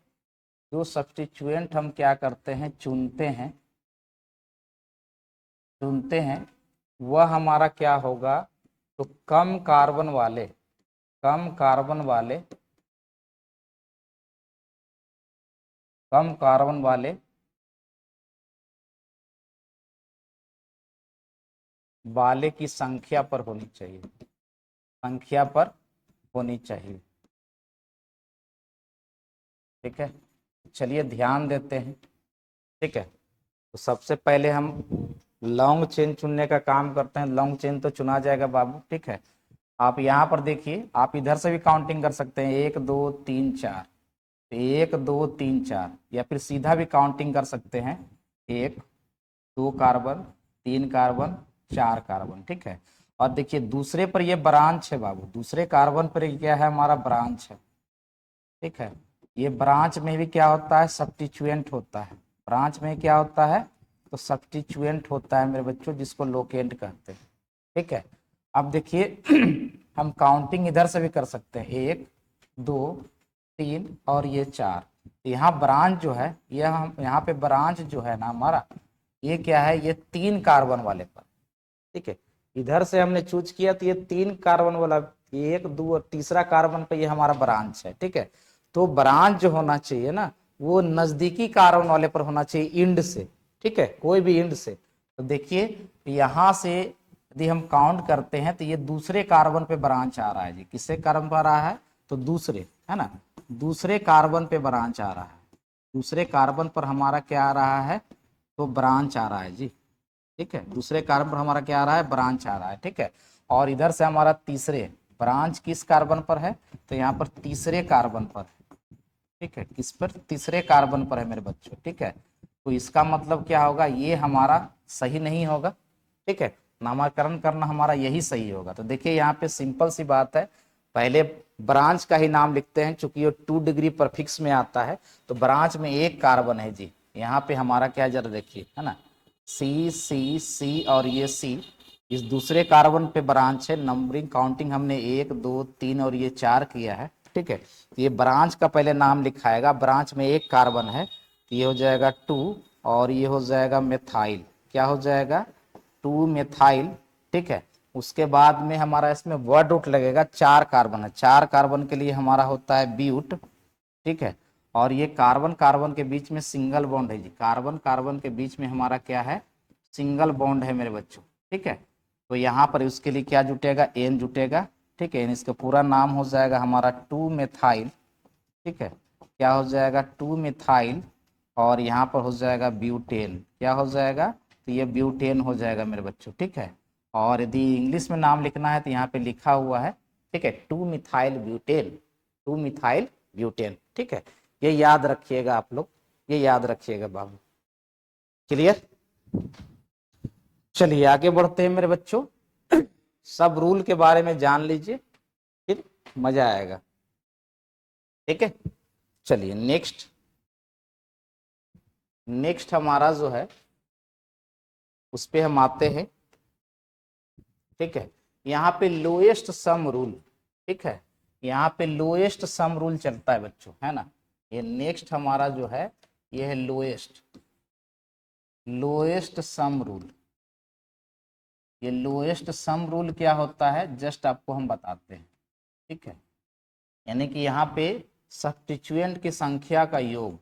जो सब्स्टिट्यूएंट हम क्या करते हैं, चुनते हैं, चुनते हैं, वह हमारा क्या होगा, तो कम कार्बन वाले, कम कार्बन वाले, कम कार्बन वाले वाले की संख्या पर होनी चाहिए, संख्या पर होनी चाहिए। ठीक है, चलिए ध्यान देते हैं। ठीक है, तो सबसे पहले हम लॉन्ग चेन चुनने का काम करते हैं। लॉन्ग चेन तो चुना जाएगा बाबू। ठीक है, आप यहाँ पर देखिए, आप इधर से भी काउंटिंग कर सकते हैं, 1 2 3 4, 1 2 3 4, या फिर सीधा भी काउंटिंग कर सकते हैं, 1 2 कार्बन, 3 कार्बन, 4 कार्बन। ठीक है, और देखिए दूसरे पर ये ब्रांच है बाबू, दूसरे कार्बन पर ये क्या है, हमारा ब्रांच है। ठीक है, ये ब्रांच में भी क्या होता है, सब्स्टिट्यूएंट होता है। ब्रांच में क्या होता है, तो सब्स्टिट्यूएंट होता है मेरे बच्चों, जिसको लोकेंट कहते हैं। ठीक है, अब देखिए हम काउंटिंग इधर से भी कर सकते हैं, 1 2 3 और ये 4। यहाँ ब्रांच जो है, यह हम यहाँ पे ब्रांच जो है ना हमारा, ये क्या है, ये 3 कार्बन वाले पर। ठीक है, इधर से हमने चूज किया तो ये 3 कार्बन वाला, 1 2 और तीसरा कार्बन पे ये हमारा ब्रांच है। ठीक है, तो ब्रांच जो होना चाहिए ना, वो नजदीकी कार्बन वाले पर होना चाहिए, इंड से। ठीक है, कोई भी इंड से। तो देखिए यहां से यदि हम काउंट करते हैं तो ये दूसरे कार्बन पे ब्रांच आ रहा है जी। किससे कार्बन पर आ रहा है, तो दूसरे, है ना, दूसरे कार्बन पे ब्रांच आ रहा है। दूसरे कार्बन पर हमारा क्या आ रहा है, तो ब्रांच आ रहा है जी। ठीक है, दूसरे कार्बन पर हमारा क्या आ रहा है, ब्रांच आ रहा है। ठीक है, और इधर से हमारा तीसरे, ब्रांच किस कार्बन पर है, तो यहाँ पर तीसरे कार्बन पर है। ठीक है, किस पर, तीसरे कार्बन पर है मेरे बच्चों। ठीक है, तो इसका मतलब क्या होगा, ये हमारा सही नहीं होगा। ठीक है, नामकरण करना हमारा यही सही होगा। तो देखिए यहाँ पे सिंपल सी बात है, पहले ब्रांच का ही नाम लिखते हैं, चूंकि ये 2 डिग्री परफिक्स में आता है, तो ब्रांच में 1 कार्बन है जी। यहाँ पे हमारा क्या, जरा देखिए, है ना, सी सी सी और ये सी, इस दूसरे कार्बन पे ब्रांच है। नंबरिंग काउंटिंग हमने 1 2 3 और ये 4 किया है। ठीक है, तो ये ब्रांच का पहले नाम लिखाएगा, ब्रांच में 1 कार्बन है, तो ये हो जाएगा 2, और ये हो जाएगा मेथाइल। क्या हो जाएगा, 2 मेथाइल। ठीक है, उसके बाद में हमारा इसमें वर्ड रूट लगेगा, 4 कार्बन है, 4 कार्बन के लिए हमारा होता है ब्यूट। ठीक है, और ये कार्बन कार्बन के बीच में सिंगल बॉन्ड है जी। कार्बन कार्बन के बीच में हमारा क्या है, सिंगल बॉन्ड है मेरे बच्चों। ठीक है, तो यहाँ पर उसके लिए क्या जुटेगा, एन जुटेगा। ठीक है, इसका पूरा नाम हो जाएगा हमारा 2 मेथाइल। ठीक है, क्या हो जाएगा, 2 मिथाइल, और यहाँ पर हो जाएगा ब्यूटेन। क्या हो जाएगा, तो ये ब्यूटेन हो जाएगा मेरे बच्चों। ठीक है, और यदि इंग्लिश में नाम लिखना है तो यहाँ पे लिखा हुआ है। ठीक है, 2 मिथाइल ब्यूटेन, 2 मिथाइल ब्यूटेन। ठीक है, ये याद रखिएगा आप लोग, ये याद रखिएगा बाबू। क्लियर, चलिए आगे बढ़ते हैं मेरे बच्चों। सब रूल के बारे में जान लीजिए, फिर मजा आएगा। ठीक है, चलिए नेक्स्ट, नेक्स्ट हमारा जो है उस पे हम आते हैं। ठीक है, यहाँ पे लोएस्ट सम रूल। ठीक है, यहाँ पे लोएस्ट सम रूल चलता है बच्चों, है ना। ये नेक्स्ट हमारा जो है, ये है लोएस्ट, लोएस्ट सम रूल। ये लोएस्ट सम रूल क्या होता है, जस्ट आपको हम बताते हैं। ठीक है, यानी कि यहाँ पे सब्स्टिट्यूएंट की संख्या का योग,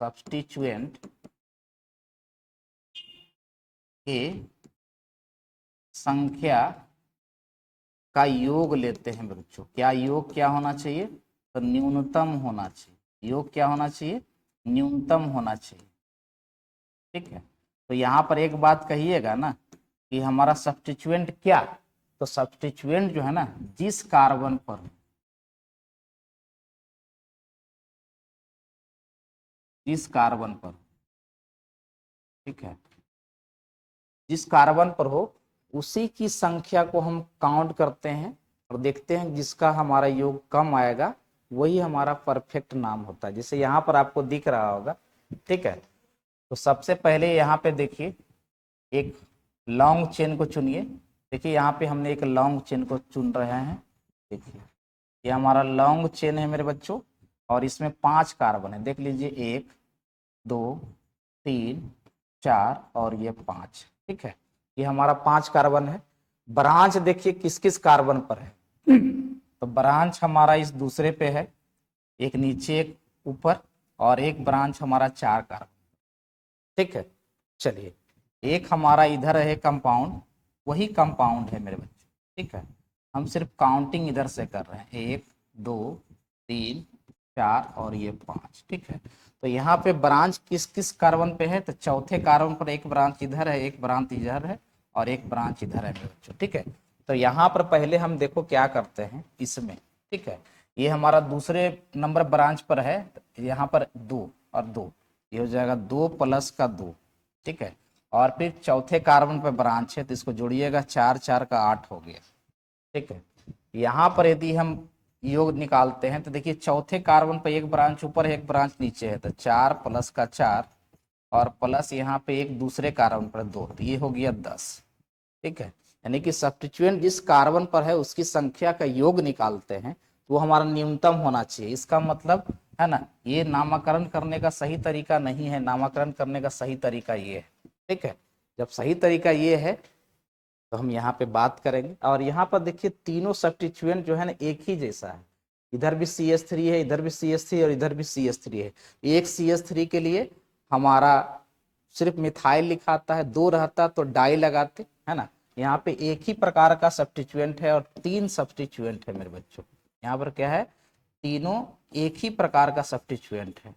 सब्स्टिट्यूएंट के संख्या का योग लेते हैं बच्चों। क्या योग क्या होना चाहिए, तो न्यूनतम होना चाहिए। योग क्या होना चाहिए, न्यूनतम होना चाहिए। ठीक है, तो यहाँ पर एक बात कहिएगा ना, कि हमारा सब्स्टिट्यूएंट क्या, तो सब्स्टिट्यूएंट जो है ना, जिस कार्बन पर, जिस कार्बन पर, ठीक है, जिस कार्बन पर हो, उसी की संख्या को हम काउंट करते हैं और देखते हैं जिसका हमारा योग कम आएगा वही हमारा परफेक्ट नाम होता है। जैसे यहाँ पर आपको दिख रहा होगा। ठीक है, तो सबसे पहले यहाँ पे देखिए, एक लॉन्ग चेन को चुनिए। देखिए यहाँ पे हमने एक लॉन्ग चेन को चुन रहे हैं। देखिए ये हमारा लॉन्ग चेन है मेरे बच्चों, और इसमें 5 कार्बन है। देख लीजिए, 1 2 3 4 और ये 5। ठीक है, ये हमारा 5 कार्बन है। ब्रांच देखिए किस किस कार्बन पर है, तो ब्रांच हमारा इस दूसरे पे है, एक नीचे एक ऊपर, और एक ब्रांच हमारा 4 कार्बन। ठीक है, चलिए एक हमारा इधर है कंपाउंड, वही कंपाउंड है मेरे बच्चे। ठीक है, हम सिर्फ काउंटिंग इधर से कर रहे हैं, 1 2 3 4 और ये 5। ठीक है, तो यहाँ पे ब्रांच किस किस कार्बन पे है, तो चौथे कार्बन पर एक ब्रांच इधर है, एक ब्रांच इधर है और एक ब्रांच इधर है मेरे बच्चों। ठीक है, तो यहाँ पर पहले हम देखो क्या करते हैं इसमें। ठीक है, ये हमारा दूसरे नंबर ब्रांच पर है, यहाँ पर 2 और 2, ये हो जाएगा 2 प्लस का 2। ठीक है, और फिर चौथे कार्बन पर ब्रांच है तो इसको जोड़िएगा, 4 4 का 8 हो गया। ठीक है, यहाँ पर यदि हम योग निकालते हैं तो देखिए चौथे कार्बन पर एक ब्रांच ऊपर है, एक ब्रांच नीचे है, तो 4 प्लस का 4 और प्लस यहाँ पे एक दूसरे कार्बन पर 2, तो ये हो गया 10। ठीक है, यानी कि सब्स्टिट्यूएंट जिस कार्बन पर है उसकी संख्या का योग निकालते हैं तो वो हमारा न्यूनतम होना चाहिए। इसका मतलब है ना, ये नामकरण करने का सही तरीका नहीं है, नामकरण करने का सही तरीका ये है। ठीक है, जब सही तरीका ये है तो हम यहाँ पे बात करेंगे। और यहाँ पर देखिए तीनों सब्स्टिट्यूएंट जो है ना एक ही जैसा है, इधर भी CH3 है, इधर भी CH3 और इधर भी CH3 है। एक CH3 के लिए हमारा सिर्फ मिथाइल लिखाता है, 2 रहता तो डाई लगाते, है ना। यहाँ पे एक ही प्रकार का सब्स्टिट्यूएंट है और 3 सब्स्टिट्यूएंट है मेरे बच्चों। यहाँ पर क्या है, तीनों एक ही प्रकार का सब्स्टिट्यूएंट है,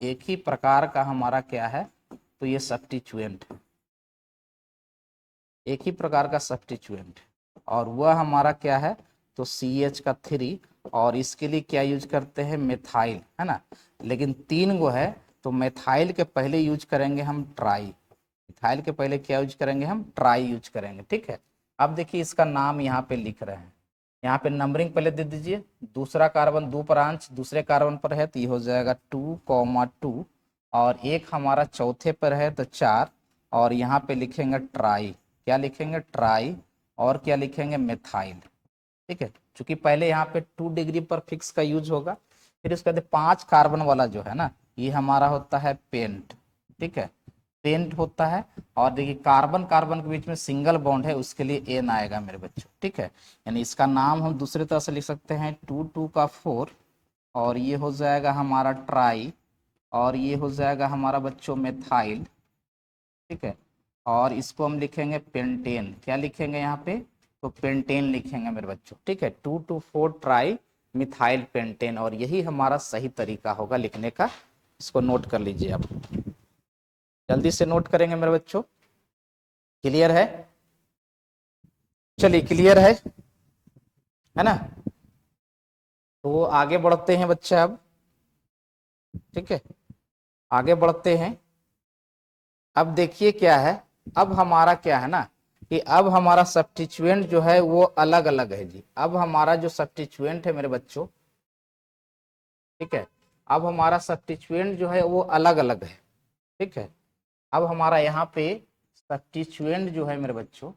एक ही प्रकार का हमारा क्या है, तो ये सब्स्टिट्यूएंट है, एक ही प्रकार का सब्स्टिट्यूएंट। और वह हमारा क्या है, तो CH का 3, और इसके लिए क्या यूज करते हैं, मिथाइल, है ना। लेकिन 3 गो है तो मिथाइल के पहले यूज करेंगे हम ट्राई, मिथाइल के पहले क्या यूज करेंगे, हम ट्राई यूज करेंगे। ठीक है, अब देखिए इसका नाम यहाँ पे लिख रहे हैं, यहाँ पे नंबरिंग पहले दे दीजिए। दूसरा कार्बन 2 ब्रांच दूसरे कार्बन पर है तो ये हो जाएगा 2,2, और एक हमारा चौथे पर है तो 4, और यहाँ पे लिखेंगे ट्राई, क्या लिखेंगे, ट्राई, और क्या लिखेंगे, मिथाइल। ठीक है, चूंकि पहले यहाँ पे 2 डिग्री पर फिक्स का यूज होगा। फिर उसके बाद 5 कार्बन वाला जो है ना, ये हमारा होता है पेंट। ठीक है, पेंट होता है, और देखिए कार्बन कार्बन के बीच में सिंगल बॉन्ड है, उसके लिए एन आएगा मेरे बच्चों। ठीक है, यानी इसका नाम हम दूसरी तरह से लिख सकते हैं, 2 2 का 4, और ये हो जाएगा हमारा ट्राई, और ये हो जाएगा हमारा बच्चों मिथाइल। ठीक है, और इसको हम लिखेंगे पेंटेन, क्या लिखेंगे यहाँ पे, तो पेंटेन लिखेंगे मेरे बच्चों। ठीक है, 2 2 4 ट्राई मिथाइल पेंटेन, और यही हमारा सही तरीका होगा लिखने का। इसको नोट कर लीजिए आप, जल्दी से नोट करेंगे मेरे बच्चों। क्लियर है, चलिए क्लियर है ना। तो आगे बढ़ते हैं बच्चे अब। ठीक है, आगे बढ़ते हैं। अब देखिए क्या है, अब हमारा क्या है ना, कि अब हमारा सब्स्टिट्यूएंट जो है वो अलग अलग है जी। अब हमारा जो सब्स्टिट्यूएंट है मेरे बच्चों, ठीक है, अब हमारा सब्स्टिट्यूएंट जो है वो अलग अलग है। ठीक है, अब हमारा यहाँ पे सब्स्टिट्यूएंट जो है मेरे बच्चों,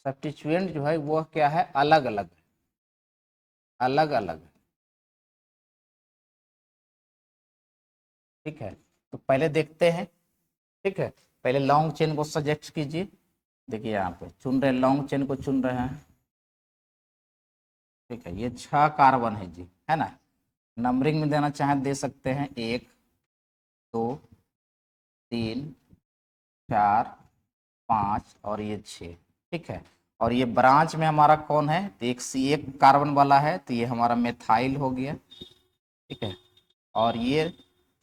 सब्स्टिट्यूएंट जो है वो क्या है, अलग अलग, अलग अलग। ठीक है, तो पहले देखते हैं। ठीक है, पहले लॉन्ग चेन को सजेक्ट कीजिए। देखिए यहाँ पे चुन रहे, लॉन्ग चेन को चुन रहे हैं। ठीक है, ये 6 कार्बन है जी, है ना। नंबरिंग में देना चाहें दे सकते हैं, 1 2 3 4 5 और ये 6। ठीक है, और ये ब्रांच में हमारा कौन है, तो एक कार्बन वाला है, तो ये हमारा मेथाइल हो गया। ठीक है, और ये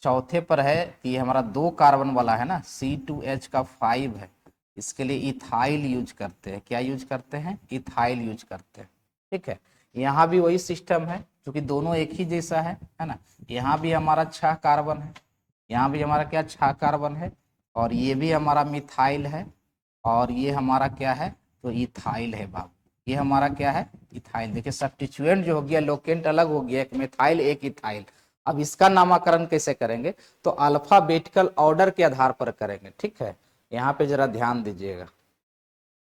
चौथे पर है तो ये हमारा 2 कार्बन वाला है ना, C2H का 5 है, इसके लिए इथाइल यूज करते हैं, क्या यूज करते हैं, इथाइल यूज करते हैं। ठीक है, यहाँ भी वही सिस्टम है, क्योंकि दोनों एक ही जैसा है ना। यहाँ भी हमारा 6 कार्बन है, यहाँ भी हमारा क्या 6 कार्बन है, और ये भी हमारा मिथाइल है, और ये हमारा क्या है, तो इथाइल है बाबू, ये हमारा क्या है, इथाइल। देखिए सब्स्टिट्यूएंट जो हो गया, लोकेंट अलग हो गया, एक मिथाइल एक इथाइल। अब इसका नामकरण कैसे करेंगे, तो अल्फाबेटिकल ऑर्डर के आधार पर करेंगे। ठीक है, यहाँ पे जरा ध्यान दीजिएगा।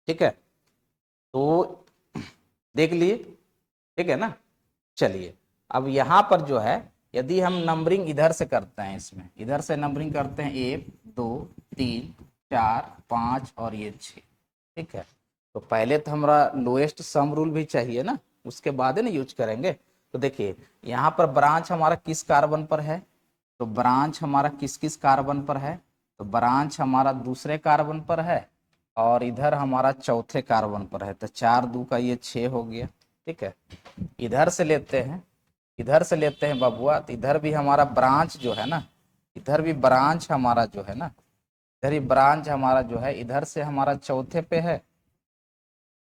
ठीक है, तो देख लिए, ठीक है ना। चलिए, अब यहाँ पर जो है, यदि हम नंबरिंग इधर से करते हैं, इसमें इधर से नंबरिंग करते हैं, 1 2 3 4 5 और ये 6। ठीक है, तो पहले तो हमारा लोएस्ट सम रूल भी चाहिए ना, उसके बाद ही ना यूज करेंगे। तो देखिए यहाँ पर ब्रांच हमारा किस कार्बन पर है, तो ब्रांच हमारा किस किस कार्बन पर है, तो ब्रांच हमारा दूसरे कार्बन पर है, और इधर हमारा चौथे कार्बन पर है, तो 4 2 का ये 6 हो गया। ठीक है, इधर से लेते हैं, इधर से लेते हैं बबुआ, तो इधर भी हमारा ब्रांच जो है ना, इधर भी ब्रांच हमारा जो है ना, इधर ही ब्रांच हमारा जो है, इधर से हमारा चौथे पे है,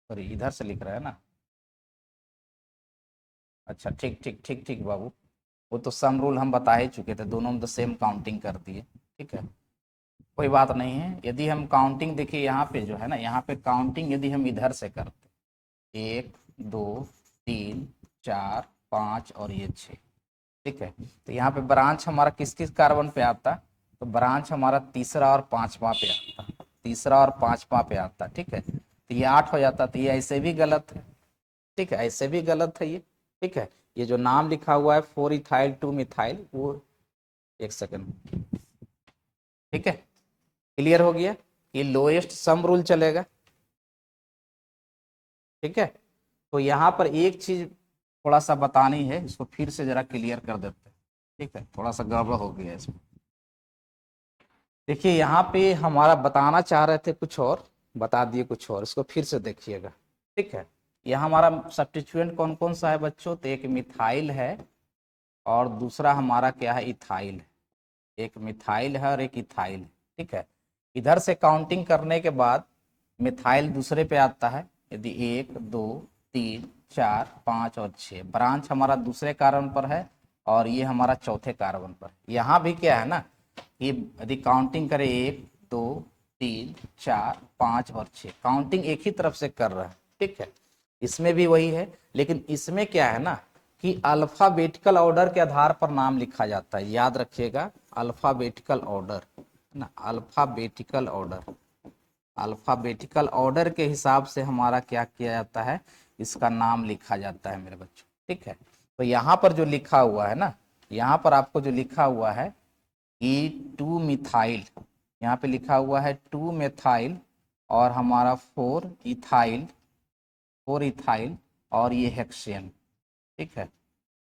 सॉरी इधर से लिख रहा है ना, अच्छा ठीक ठीक ठीक ठीक बाबू, वो तो सम रूल हम बता ही चुके थे, दोनों में तो सेम काउंटिंग कर दिए। ठीक है, कोई बात नहीं है। यदि हम काउंटिंग देखिए यहाँ पे जो है ना, यहाँ पे काउंटिंग यदि हम इधर से करते, 1 2 3 4 5 और ये 6, ठीक है, तो यहाँ पे ब्रांच हमारा किस किस कार्बन पे आता, तो ब्रांच हमारा तीसरा और पांचवा पे आता, तीसरा और पांचवा पे आता। ठीक है, तो ये 8 हो जाता, तो ये ऐसे भी गलत है। ठीक है, ऐसे भी गलत है ये। ठीक है, ये जो नाम लिखा हुआ है 4 इथाइल 2 मिथाइल, वो एक सेकंड, ठीक है, क्लियर हो गया, ये लोएस्ट सम रूल चलेगा। ठीक है, तो यहाँ पर एक चीज थोड़ा सा बतानी है, इसको फिर से जरा क्लियर कर देते हैं। ठीक है, थोड़ा सा गड़बड़ हो गया इसमें। देखिए यहाँ पे हमारा बताना चाह रहे थे कुछ और, बता दिए कुछ और, इसको फिर से देखिएगा। ठीक है, यहाँ हमारा सब्स्टिट्यूएंट कौन कौन सा है बच्चों, तो एक मिथाइल है और दूसरा हमारा क्या है, इथाइल है। एक मिथाइल है और एक इथाइल है। ठीक है, इधर से काउंटिंग करने के बाद मिथाइल दूसरे पे आता है, यदि 1 2 3 4 5 और 6, ब्रांच हमारा दूसरे कार्बन पर है और ये हमारा चौथे कार्बन पर। यहाँ भी क्या है ना, ये यदि काउंटिंग करें 1 2 3 4 5 और 6, काउंटिंग एक ही तरफ से कर रहा है। ठीक है, इसमें भी वही है, लेकिन इसमें क्या है ना कि अल्फाबेटिकल ऑर्डर के आधार पर नाम लिखा जाता है, याद रखिएगा, अल्फाबेटिकल ऑर्डर ना, अल्फाबेटिकल ऑर्डर, अल्फाबेटिकल ऑर्डर के हिसाब से हमारा क्या किया जाता है, इसका नाम लिखा जाता है मेरे बच्चों। ठीक है, तो यहाँ पर जो लिखा हुआ है ना, यहाँ पर आपको जो लिखा हुआ है E2 मिथाइल, यहाँ पे लिखा हुआ है 2 मेथाइल और हमारा 4 इथाइल, 4 इथाइल और ये हेक्सेन। ठीक है,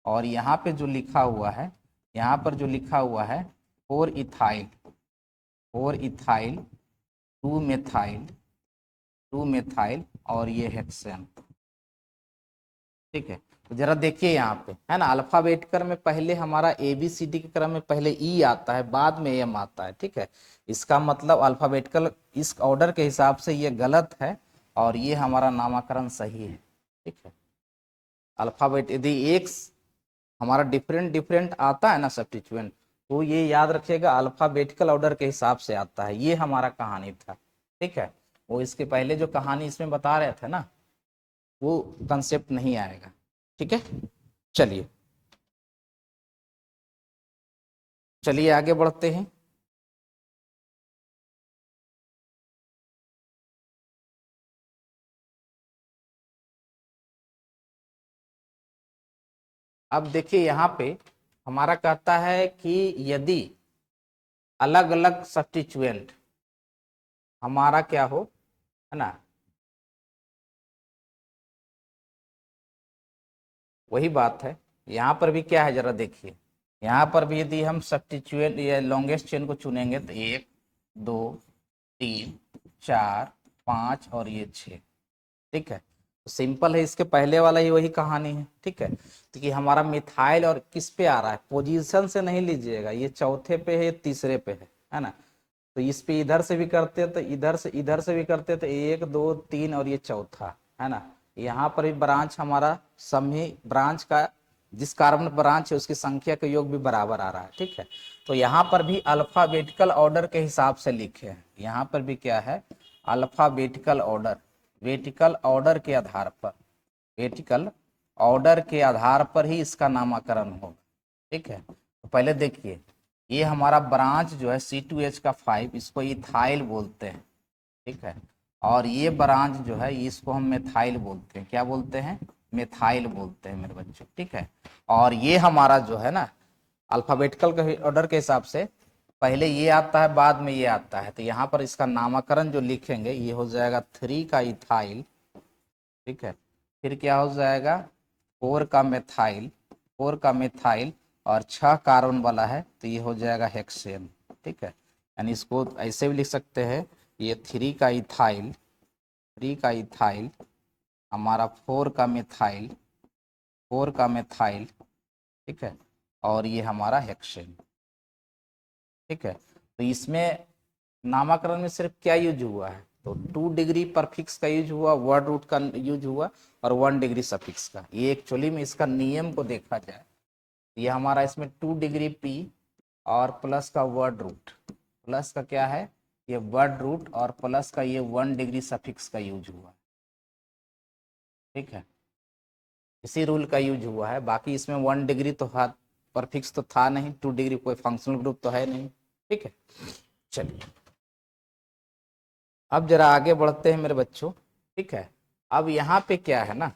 और यहाँ पे जो लिखा हुआ है, यहाँ पर जो लिखा हुआ है 4 इथाइल, 4 इथाइल 2 मेथाइल, 2 मेथाइल और ये हेक्सेन। ठीक है, तो जरा देखिए यहाँ पे है ना, अल्फाबेटिकल में पहले हमारा ABCD के क्रम में पहले ई आता है, बाद में एम आता है। ठीक है, इसका मतलब अल्फाबेटिकल इस ऑर्डर के हिसाब से ये गलत है और ये हमारा नामकरण सही है। ठीक है, अल्फाबेट यदि एक हमारा डिफरेंट डिफरेंट आता है ना सब्स्टिट्यूएंट, तो ये याद रखिएगा अल्फाबेटिकल ऑर्डर के हिसाब से आता है। ये हमारा कहानी था। ठीक है, वो इसके पहले जो कहानी इसमें बता रहे थे ना, वो कंसेप्ट नहीं आएगा। ठीक है, चलिए चलिए आगे बढ़ते हैं। अब देखिए यहाँ पे हमारा कहता है कि यदि अलग अलग सब्स्टिट्यूएंट हमारा क्या हो, है ना, वही बात है। यहाँ पर भी क्या है जरा देखिए, यहाँ पर भी यदि हम सब्स्टिट्यूएंट या लॉन्गेस्ट चेन को चुनेंगे तो 1 2 3 4 5 और ये 6। ठीक है, तो सिंपल है, इसके पहले वाला ही वही कहानी है। ठीक है, तो कि हमारा मिथाइल और किस पे आ रहा है, पोजीशन से नहीं लीजिएगा, ये चौथे पे है, तीसरे पे है ना, तो इस पे इधर से भी करते तो इधर से भी करते तो 1 2 3 और ये चौथा, है ना। यहाँ पर भी ब्रांच हमारा समी ब्रांच का, जिस कार्बन ब्रांच है उसकी संख्या का योग भी बराबर आ रहा है। ठीक है, तो यहाँ पर भी अल्फाबेटिकल ऑर्डर के हिसाब से लिखे हैं, यहाँ पर भी क्या है, अल्फाबेटिकल ऑर्डर, वेटिकल ऑर्डर के आधार पर, वेटिकल ऑर्डर के आधार पर ही इसका नामकरण होगा। ठीक है, तो पहले देखिए, ये हमारा ब्रांच जो है C2H का 5, इसको इथाइल बोलते हैं। ठीक है, और ये ब्रांच जो है इसको हम मेथाइल बोलते हैं। क्या बोलते हैं, मेथाइल बोलते हैं मेरे बच्चों। ठीक है, और ये हमारा जो है ना अल्फाबेटिकल के ऑर्डर के हिसाब से पहले ये आता है, बाद में ये आता है, तो यहाँ पर इसका नामकरण जो लिखेंगे ये हो जाएगा 3 का इथाइल। ठीक है, फिर क्या हो जाएगा 4 का मेथाइल, 4 का मेथाइल और 6 कार्बन वाला है तो ये हो जाएगा हेक्सेन। ठीक है, यानी इसको ऐसे भी लिख सकते हैं ये 3 का इथाइल, 3 का इथाइल, हमारा 4 का मिथाइल, 4 का मिथाइल, ठीक है, और ये हमारा हेक्सेन, ठीक है। तो इसमें नामकरण में सिर्फ क्या यूज हुआ है, तो 2 डिग्री परफिक्स का यूज हुआ, वर्ड रूट का यूज हुआ, और 1 डिग्री सफिक्स का। ये एक्चुअली में इसका नियम को देखा जाए, ये हमारा इसमें 2 डिग्री पी और प्लस का वर्ड रूट, प्लस का क्या है ये वर्ड रूट, और प्लस का ये 1 डिग्री सफिक्स का यूज हुआ, ठीक है। इसी रूल का यूज हुआ है, बाकी इसमें 1 डिग्री तो परफिक्स तो था नहीं, 2 डिग्री कोई फंक्शनल ग्रुप तो है नहीं, ठीक है। चलिए अब जरा आगे बढ़ते हैं मेरे बच्चों, ठीक है। अब यहाँ पे क्या है ना,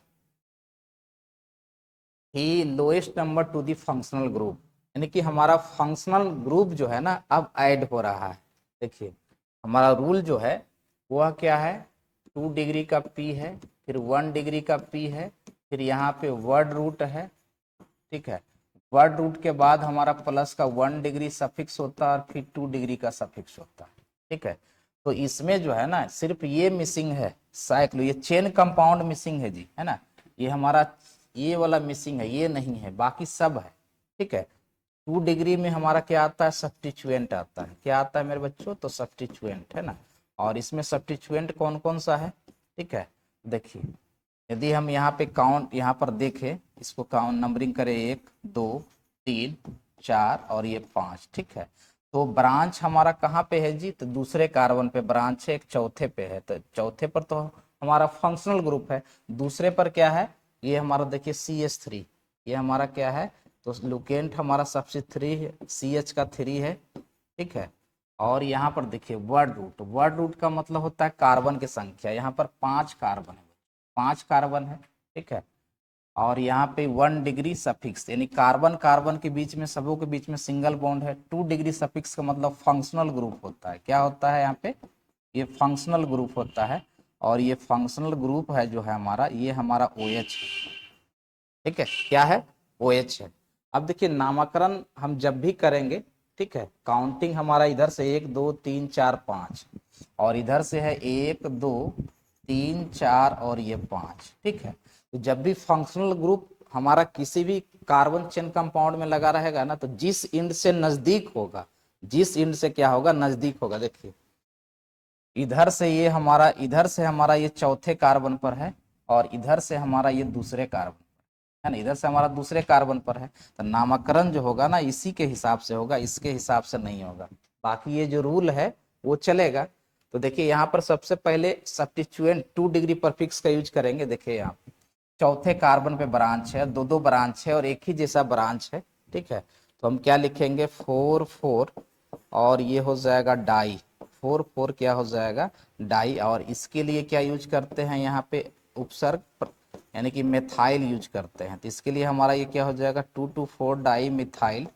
ही lowest number to the functional group, यानी कि हमारा फंक्शनल ग्रुप जो है ना अब ऐड हो रहा है। देखिए हमारा रूल जो है वह क्या है, 2 डिग्री का पी है, फिर 1 डिग्री का पी है, फिर यहाँ पे वर्ड रूट है, ठीक है। वर्ड रूट के बाद हमारा प्लस का 1 डिग्री सफिक्स होता है और फिर 2 डिग्री का सफिक्स होता है, ठीक है। तो इसमें जो है ना सिर्फ ये मिसिंग है साइक्लो, ये चेन कंपाउंड मिसिंग है जी, है ना, ये हमारा ये वाला मिसिंग है, ये नहीं है, बाकी सब है, ठीक है। 2 डिग्री में हमारा क्या आता है, सब्स्टिट्यूएंट आता है, क्या आता है मेरे बच्चों, तो सब्स्टिट्यूएंट, है ना। और इसमें सब्स्टिट्यूएंट कौन कौन सा है, ठीक है। देखिए यदि हम यहाँ पे काउंट यहाँ पर देखें, इसको काउंट नंबरिंग करें 1 2 3 4 और ये 5, ठीक है। तो ब्रांच हमारा कहाँ पे है जी, तो दूसरे कार्बन पे ब्रांच है, एक चौथे पे है, तो चौथे पर तो हमारा फंक्शनल ग्रुप है, दूसरे पर क्या है, ये हमारा देखिए CH3, ये हमारा क्या है, तो लुकेंट हमारा सबसे 3 है, CH का 3 है, ठीक है। और यहाँ पर देखिए वर्ड रूट, वर्ड रूट का मतलब होता है कार्बन की संख्या, यहाँ पर 5 कार्बन है, 5 कार्बन है, ठीक है। और यहाँ पे 1 डिग्री सफिक्स, यानी कार्बन कार्बन के बीच में, सबों के बीच में सिंगल बॉन्ड है। 2 डिग्री सफिक्स का मतलब फंक्शनल ग्रुप होता है, क्या होता है यहाँ पे, ये फंक्शनल ग्रुप होता है। और ये फंक्शनल ग्रुप है जो है हमारा, ये हमारा OH है, ठीक है, क्या है, OH है। अब देखिए नामकरण हम जब भी करेंगे, ठीक है, काउंटिंग हमारा इधर से 1 2 3 4 5 और इधर से है 1 2 3 4 और ये 5, ठीक है। तो जब भी फंक्शनल ग्रुप हमारा किसी भी कार्बन चेन कंपाउंड में लगा रहेगा ना, तो जिस इंड से नजदीक होगा, जिस इंड से क्या होगा, नजदीक होगा, देखिए इधर से हमारा ये चौथे कार्बन पर है, और इधर से हमारा ये दूसरे कार्बन, है ना, इधर से हमारा दूसरे कार्बन पर है, तो नामकरण जो होगा ना इसी के हिसाब से होगा, इसके हिसाब से नहीं होगा। बाकी ये जो रूल है वो चलेगा। तो देखिए यहाँ पर सबसे पहले सब्स्टिट्यूएंट 2 डिग्री परफिक्स का यूज करेंगे। देखिए यहाँ चौथे कार्बन पे ब्रांच है, दो दो ब्रांच है और एक ही जैसा ब्रांच है, ठीक है। तो हम क्या लिखेंगे, 4 4 और ये हो जाएगा डाई, 4 4 क्या हो जाएगा, डाई। और इसके लिए क्या यूज करते हैं यहाँ पे, उपसर्ग यानी कि मेथाइल यूज करते हैं। तो इसके लिए हमारा ये क्या हो जाएगा, 2,2,4 डाई मिथाइल,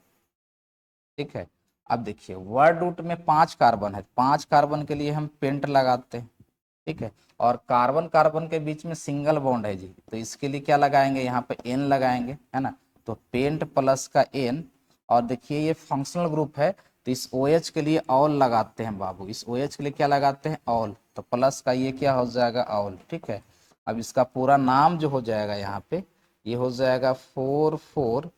ठीक है। अब देखिए वर्ड रूट में 5 कार्बन है, 5 कार्बन के लिए हम पेंट लगाते हैं, ठीक है। और कार्बन कार्बन के बीच में सिंगल बॉन्ड है जी, तो इसके लिए क्या लगाएंगे, यहाँ पे N लगाएंगे, है ना। तो पेंट प्लस का N, और देखिए ये फंक्शनल ग्रुप है, तो इस OH के लिए ऑल लगाते हैं बाबू, इस OH के लिए क्या लगाते हैं, ऑल। तो प्लस का ये क्या हो जाएगा, ऑल, ठीक है। अब इसका पूरा नाम जो हो जाएगा यहाँ पे, ये हो जाएगा 4 4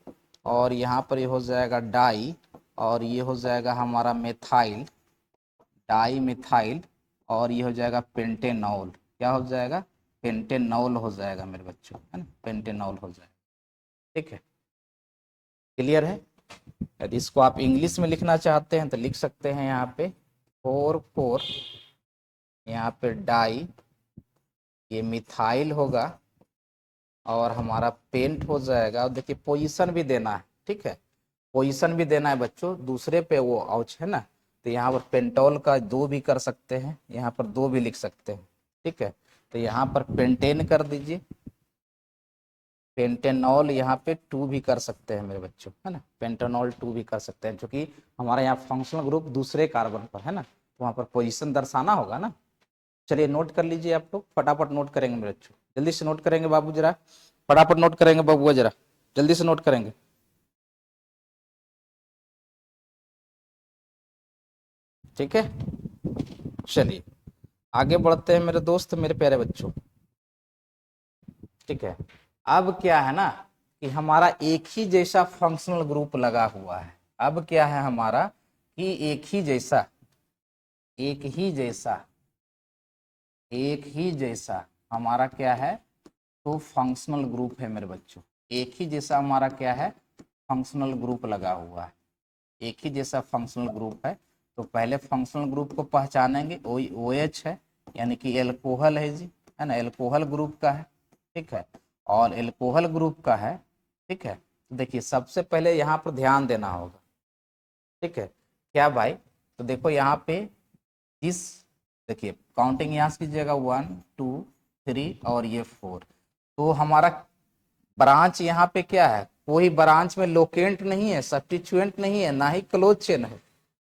और यहाँ पर ये हो जाएगा डाई, और ये हो जाएगा हमारा मेथाइल, डाई मिथाइल, और ये हो जाएगा पेंटेनॉल, क्या हो जाएगा, पेंटेनॉल हो जाएगा मेरे बच्चों, है ना, पेंटेनॉल हो जाएगा, ठीक है। क्लियर है। यदि इसको आप इंग्लिश में लिखना चाहते हैं तो लिख सकते हैं यहाँ पे 4 4, यहाँ पे डाई, ये मिथाइल होगा और हमारा पेंट हो जाएगा। और देखिए पोजीशन भी देना है, ठीक है, पोजीशन भी देना है बच्चों, दूसरे पे वो औच है ना, तो यहाँ पर पेंटोल का 2 भी कर सकते हैं, यहाँ पर 2 भी लिख सकते हैं, ठीक है। तो यहाँ पर पेंटेन कर दीजिए, पेंटेनॉल यहाँ पे 2 भी कर सकते हैं मेरे बच्चों, है ना, पेंटेनॉल 2 भी कर सकते हैं, क्योंकि हमारा यहाँ फंक्शनल ग्रुप दूसरे कार्बन पर है ना, तो वहाँ पर पोजीशन दर्शाना होगा ना। चलिए नोट कर लीजिए, आप लोग फटाफट नोट करेंगे मेरे बच्चों, जल्दी से नोट करेंगे बाबू, जरा फटाफट नोट करेंगे बाबू, जरा जल्दी से नोट करेंगे, ठीक है। चलिए आगे बढ़ते हैं मेरे दोस्त, मेरे प्यारे बच्चों। ठीक है, अब क्या है ना कि हमारा एक ही जैसा फंक्शनल ग्रुप लगा हुआ है। अब क्या है हमारा कि एक ही जैसा हमारा क्या है, तो फंक्शनल ग्रुप है मेरे बच्चों। एक ही जैसा हमारा क्या है, फंक्शनल ग्रुप लगा हुआ है। एक ही जैसा फंक्शनल ग्रुप है, तो पहले फंक्शनल ग्रुप को पहचानेंगे। ओ एच है, यानी कि एल्कोहल है जी, है ना, एल्कोहल ग्रुप का है। ठीक है, और एल्कोहल ग्रुप का है। ठीक है, तो देखिए सबसे पहले यहाँ पर ध्यान देना होगा। ठीक है, क्या भाई, तो देखो यहाँ पे इस, देखिए काउंटिंग यहाँ से कीजिएगा, 1 2 3 और ये 4। तो हमारा ब्रांच यहाँ पे क्या है, कोई ब्रांच में लोकेंट नहीं है, सब्स्टिट्यूएंट नहीं है, ना ही क्लोज चेन है।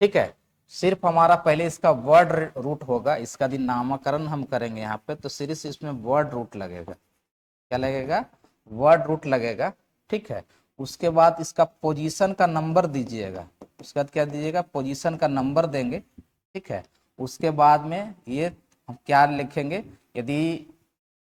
ठीक है, सिर्फ हमारा पहले इसका वर्ड रूट होगा। इसका यदि नामकरण हम करेंगे यहाँ पे, तो सिर्फ इसमें वर्ड रूट लगेगा। क्या लगेगा, वर्ड रूट लगेगा। ठीक है, उसके बाद इसका पोजीशन का नंबर दीजिएगा। उसके बाद क्या दीजिएगा, पोजीशन का नंबर देंगे। ठीक है, उसके बाद में ये हम क्या लिखेंगे, यदि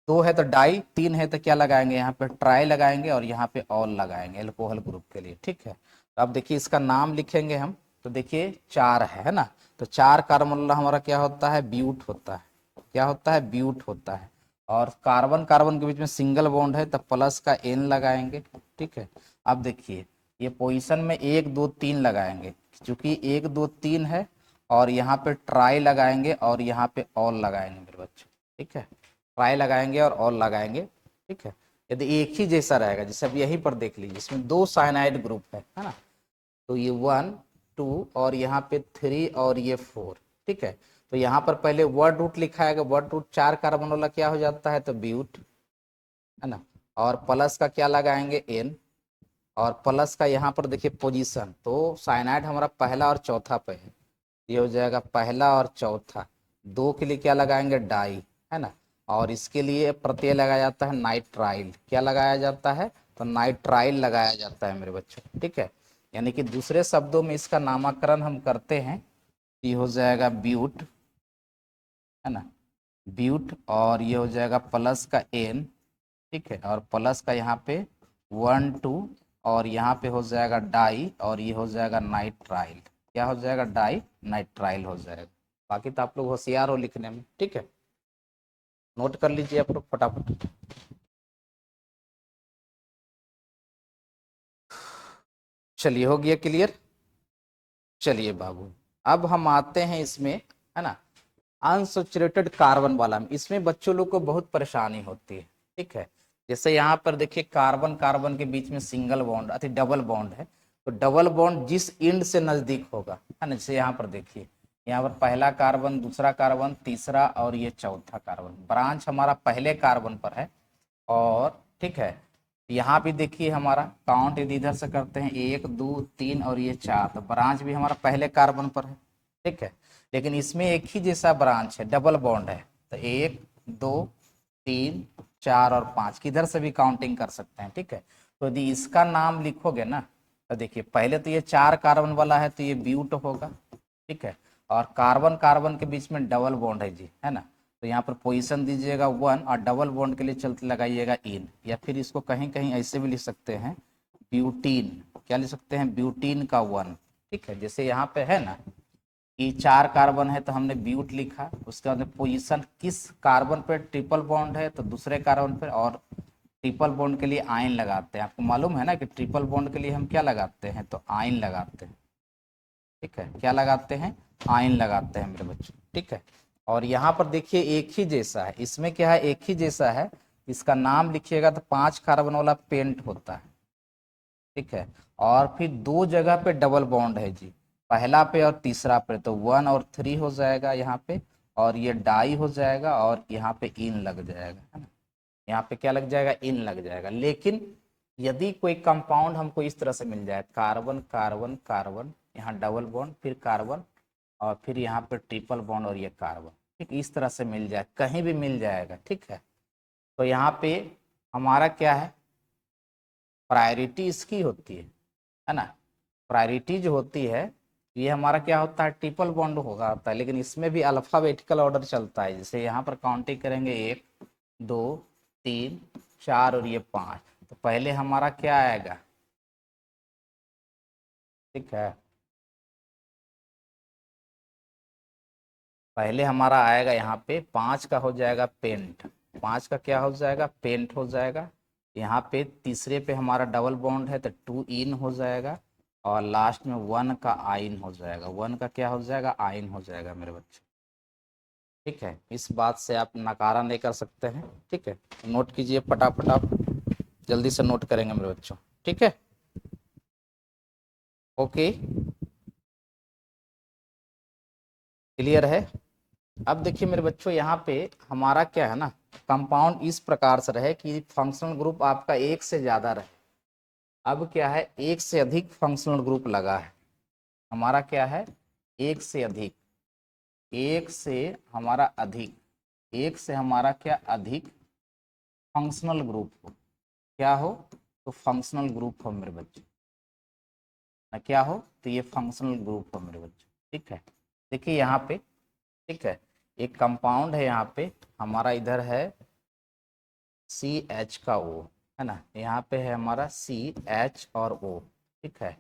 2 है तो डाई, 3 है तो क्या लगाएंगे, यहाँ पे ट्राई लगाएंगे और यहाँ पे ऑल लगाएंगे एल्कोहल ग्रुप के लिए। ठीक है, तो अब देखिए इसका नाम लिखेंगे हम, तो देखिए 4 है ना, तो 4 कार्बन हमारा क्या होता है, ब्यूट होता है। क्या होता है, ब्यूट होता है। और कार्बन कार्बन के बीच में सिंगल बॉन्ड है, तो प्लस का एन लगाएंगे। ठीक है, अब देखिए ये पोजीशन में 1 2 3 लगाएंगे, क्योंकि 1 2 3 है, और यहाँ पे ट्राई लगाएंगे और यहाँ पे ऑल लगाएंगे मेरे बच्चों। ठीक है, ट्राई लगाएंगे और ऑल लगाएंगे। ठीक है, यदि एक ही जैसा रहेगा, जैसे अब यहीं पर देख लीजिए, इसमें 2 साइनाइड ग्रुप है ना, तो ये 1 2 और यहाँ पे 3 और ये 4। ठीक है, तो यहाँ पर पहले वर्ड रूट लिखा है, वर्ड रूट 4 कार्बन वाला क्या हो जाता है, तो ब्यूट, है ना, और प्लस का क्या लगाएंगे, एन, और प्लस का यहाँ पर देखिए पोजीशन, तो साइनाइड हमारा पहला और चौथा पे है, ये हो जाएगा पहला और चौथा। 2 के लिए क्या लगाएंगे, डाई, है ना, और इसके लिए प्रत्यय लगाया जाता है नाइट्राइल। क्या लगाया जाता है, तो नाइट्राइल लगाया जाता है मेरे बच्चों। ठीक है, यानी कि दूसरे शब्दों में इसका नामकरण हम करते हैं, ये हो जाएगा ब्यूट, है ना, ब्यूट, और ये हो जाएगा प्लस का एन। ठीक है, और प्लस का यहाँ पे 1 2, और यहाँ पे हो जाएगा डाई, और ये हो जाएगा नाइट्राइल। क्या हो जाएगा, डाई नाइट्राइल हो जाएगा। बाकी तो आप लोग होशियार हो लिखने में। ठीक है, नोट कर लीजिए आप लोग फटाफट। चलिए, हो गया क्लियर। चलिए बाबू, अब हम आते हैं इसमें, है ना, अनसैचुरेटेड कार्बन वाला में। इसमें बच्चों लोग को बहुत परेशानी होती है। ठीक है, जैसे यहाँ पर देखिए कार्बन कार्बन के बीच में सिंगल बॉन्ड अति डबल बॉन्ड है, तो डबल बॉन्ड जिस इंड से नजदीक होगा, है ना, जैसे यहाँ पर देखिए, यहाँ पर पहला कार्बन, दूसरा कार्बन, तीसरा और ये चौथा कार्बन, ब्रांच हमारा पहले कार्बन पर है। और ठीक है, यहाँ भी देखिए हमारा काउंट यदि इधर से करते हैं 1 2 3 और ये 4, तो ब्रांच भी हमारा पहले कार्बन पर है। ठीक है, लेकिन इसमें एक ही जैसा ब्रांच है, डबल बॉन्ड है, तो 1 2 3 4 और 5 किधर से भी काउंटिंग कर सकते हैं। ठीक है, तो यदि इसका नाम लिखोगे ना, तो देखिए पहले तो ये 4 कार्बन वाला है, तो ये ब्यूट होगा। ठीक है, और कार्बन कार्बन के बीच में डबल बॉन्ड है जी, है ना, तो यहाँ पर पोजीशन दीजिएगा 1, और डबल बॉन्ड के लिए चलते लगाइएगा इन, या फिर इसको कहीं कहीं ऐसे भी लिख सकते हैं, ब्यूटीन। क्या लिख सकते हैं, ब्यूटीन का 1। ठीक है, जैसे यहाँ पे है ना कि 4 कार्बन है, तो हमने ब्यूट लिखा, उसके बाद पोजीशन किस कार्बन पे ट्रिपल बॉन्ड है, तो दूसरे कार्बन पे, और ट्रिपल बॉन्ड के लिए आयन लगाते हैं। आपको मालूम है ना कि ट्रिपल बॉन्ड के लिए हम क्या लगाते हैं, तो आयन लगाते हैं। ठीक है, क्या लगाते हैं, आयन लगाते हैं मेरे बच्चों। ठीक है, और यहाँ पर देखिए एक ही जैसा है, इसमें क्या है, एक ही जैसा है, इसका नाम लिखिएगा तो 5 कार्बन वाला पेंट होता है। ठीक है, और फिर 2 जगह पे डबल बॉन्ड है जी, पहला पे और तीसरा पे, तो 1 और 3 हो जाएगा यहाँ पे, और ये डाई हो जाएगा, और यहाँ पे इन लग जाएगा, है ना, यहाँ पे क्या लग जाएगा, इन लग जाएगा। लेकिन यदि कोई कंपाउंड हमको इस तरह से मिल जाए, कार्बन कार्बन कार्बन, यहाँ डबल बॉन्ड, फिर कार्बन, और फिर यहाँ पे ट्रिपल बॉन्ड और ये कार्बन, ठीक, इस तरह से मिल जाए, कहीं भी मिल जाएगा। ठीक है, तो यहाँ पे हमारा क्या है, प्रायोरिटी इसकी होती है ना, प्रायोरिटी जो होती है ये हमारा क्या होता है, ट्रिपल बॉन्ड होता है, लेकिन इसमें भी अल्फाबेटिकल ऑर्डर चलता है। जैसे यहाँ पर काउंटिंग करेंगे 1 2 3 4 और ये 5, तो पहले हमारा क्या आएगा, ठीक है, पहले हमारा आएगा यहाँ पे 5 का हो जाएगा पेंट, 5 का क्या हो जाएगा, पेंट हो जाएगा। यहाँ पे तीसरे पे हमारा डबल बॉन्ड है तो 2 इन हो जाएगा, और लास्ट में 1 का आइन हो जाएगा, 1 का क्या हो जाएगा, आइन हो जाएगा मेरे बच्चों। ठीक है, इस बात से आप नकारा नहीं कर सकते हैं। ठीक है, नोट कीजिए फटाफट, आप जल्दी से नोट करेंगे मेरे बच्चों। ठीक है, ओके, क्लियर है। अब देखिए मेरे बच्चों, यहाँ पे हमारा क्या है ना, कंपाउंड इस प्रकार से रहे कि फंक्शनल ग्रुप आपका एक से ज्यादा रहे। अब क्या है, एक से अधिक फंक्शनल ग्रुप लगा है हमारा, क्या है, एक से अधिक, एक से हमारा अधिक, एक से हमारा क्या, अधिक फंक्शनल ग्रुप हो, क्या हो, तो फंक्शनल ग्रुप हो मेरे बच्चों ना, क्या हो, तो ये फंक्शनल ग्रुप हो मेरे बच्चों। ठीक है, देखिए यहाँ पे, ठीक है, एक कंपाउंड है यहाँ पे हमारा, इधर है CH का O, है ना, यहाँ पे है हमारा CH और O। ठीक है,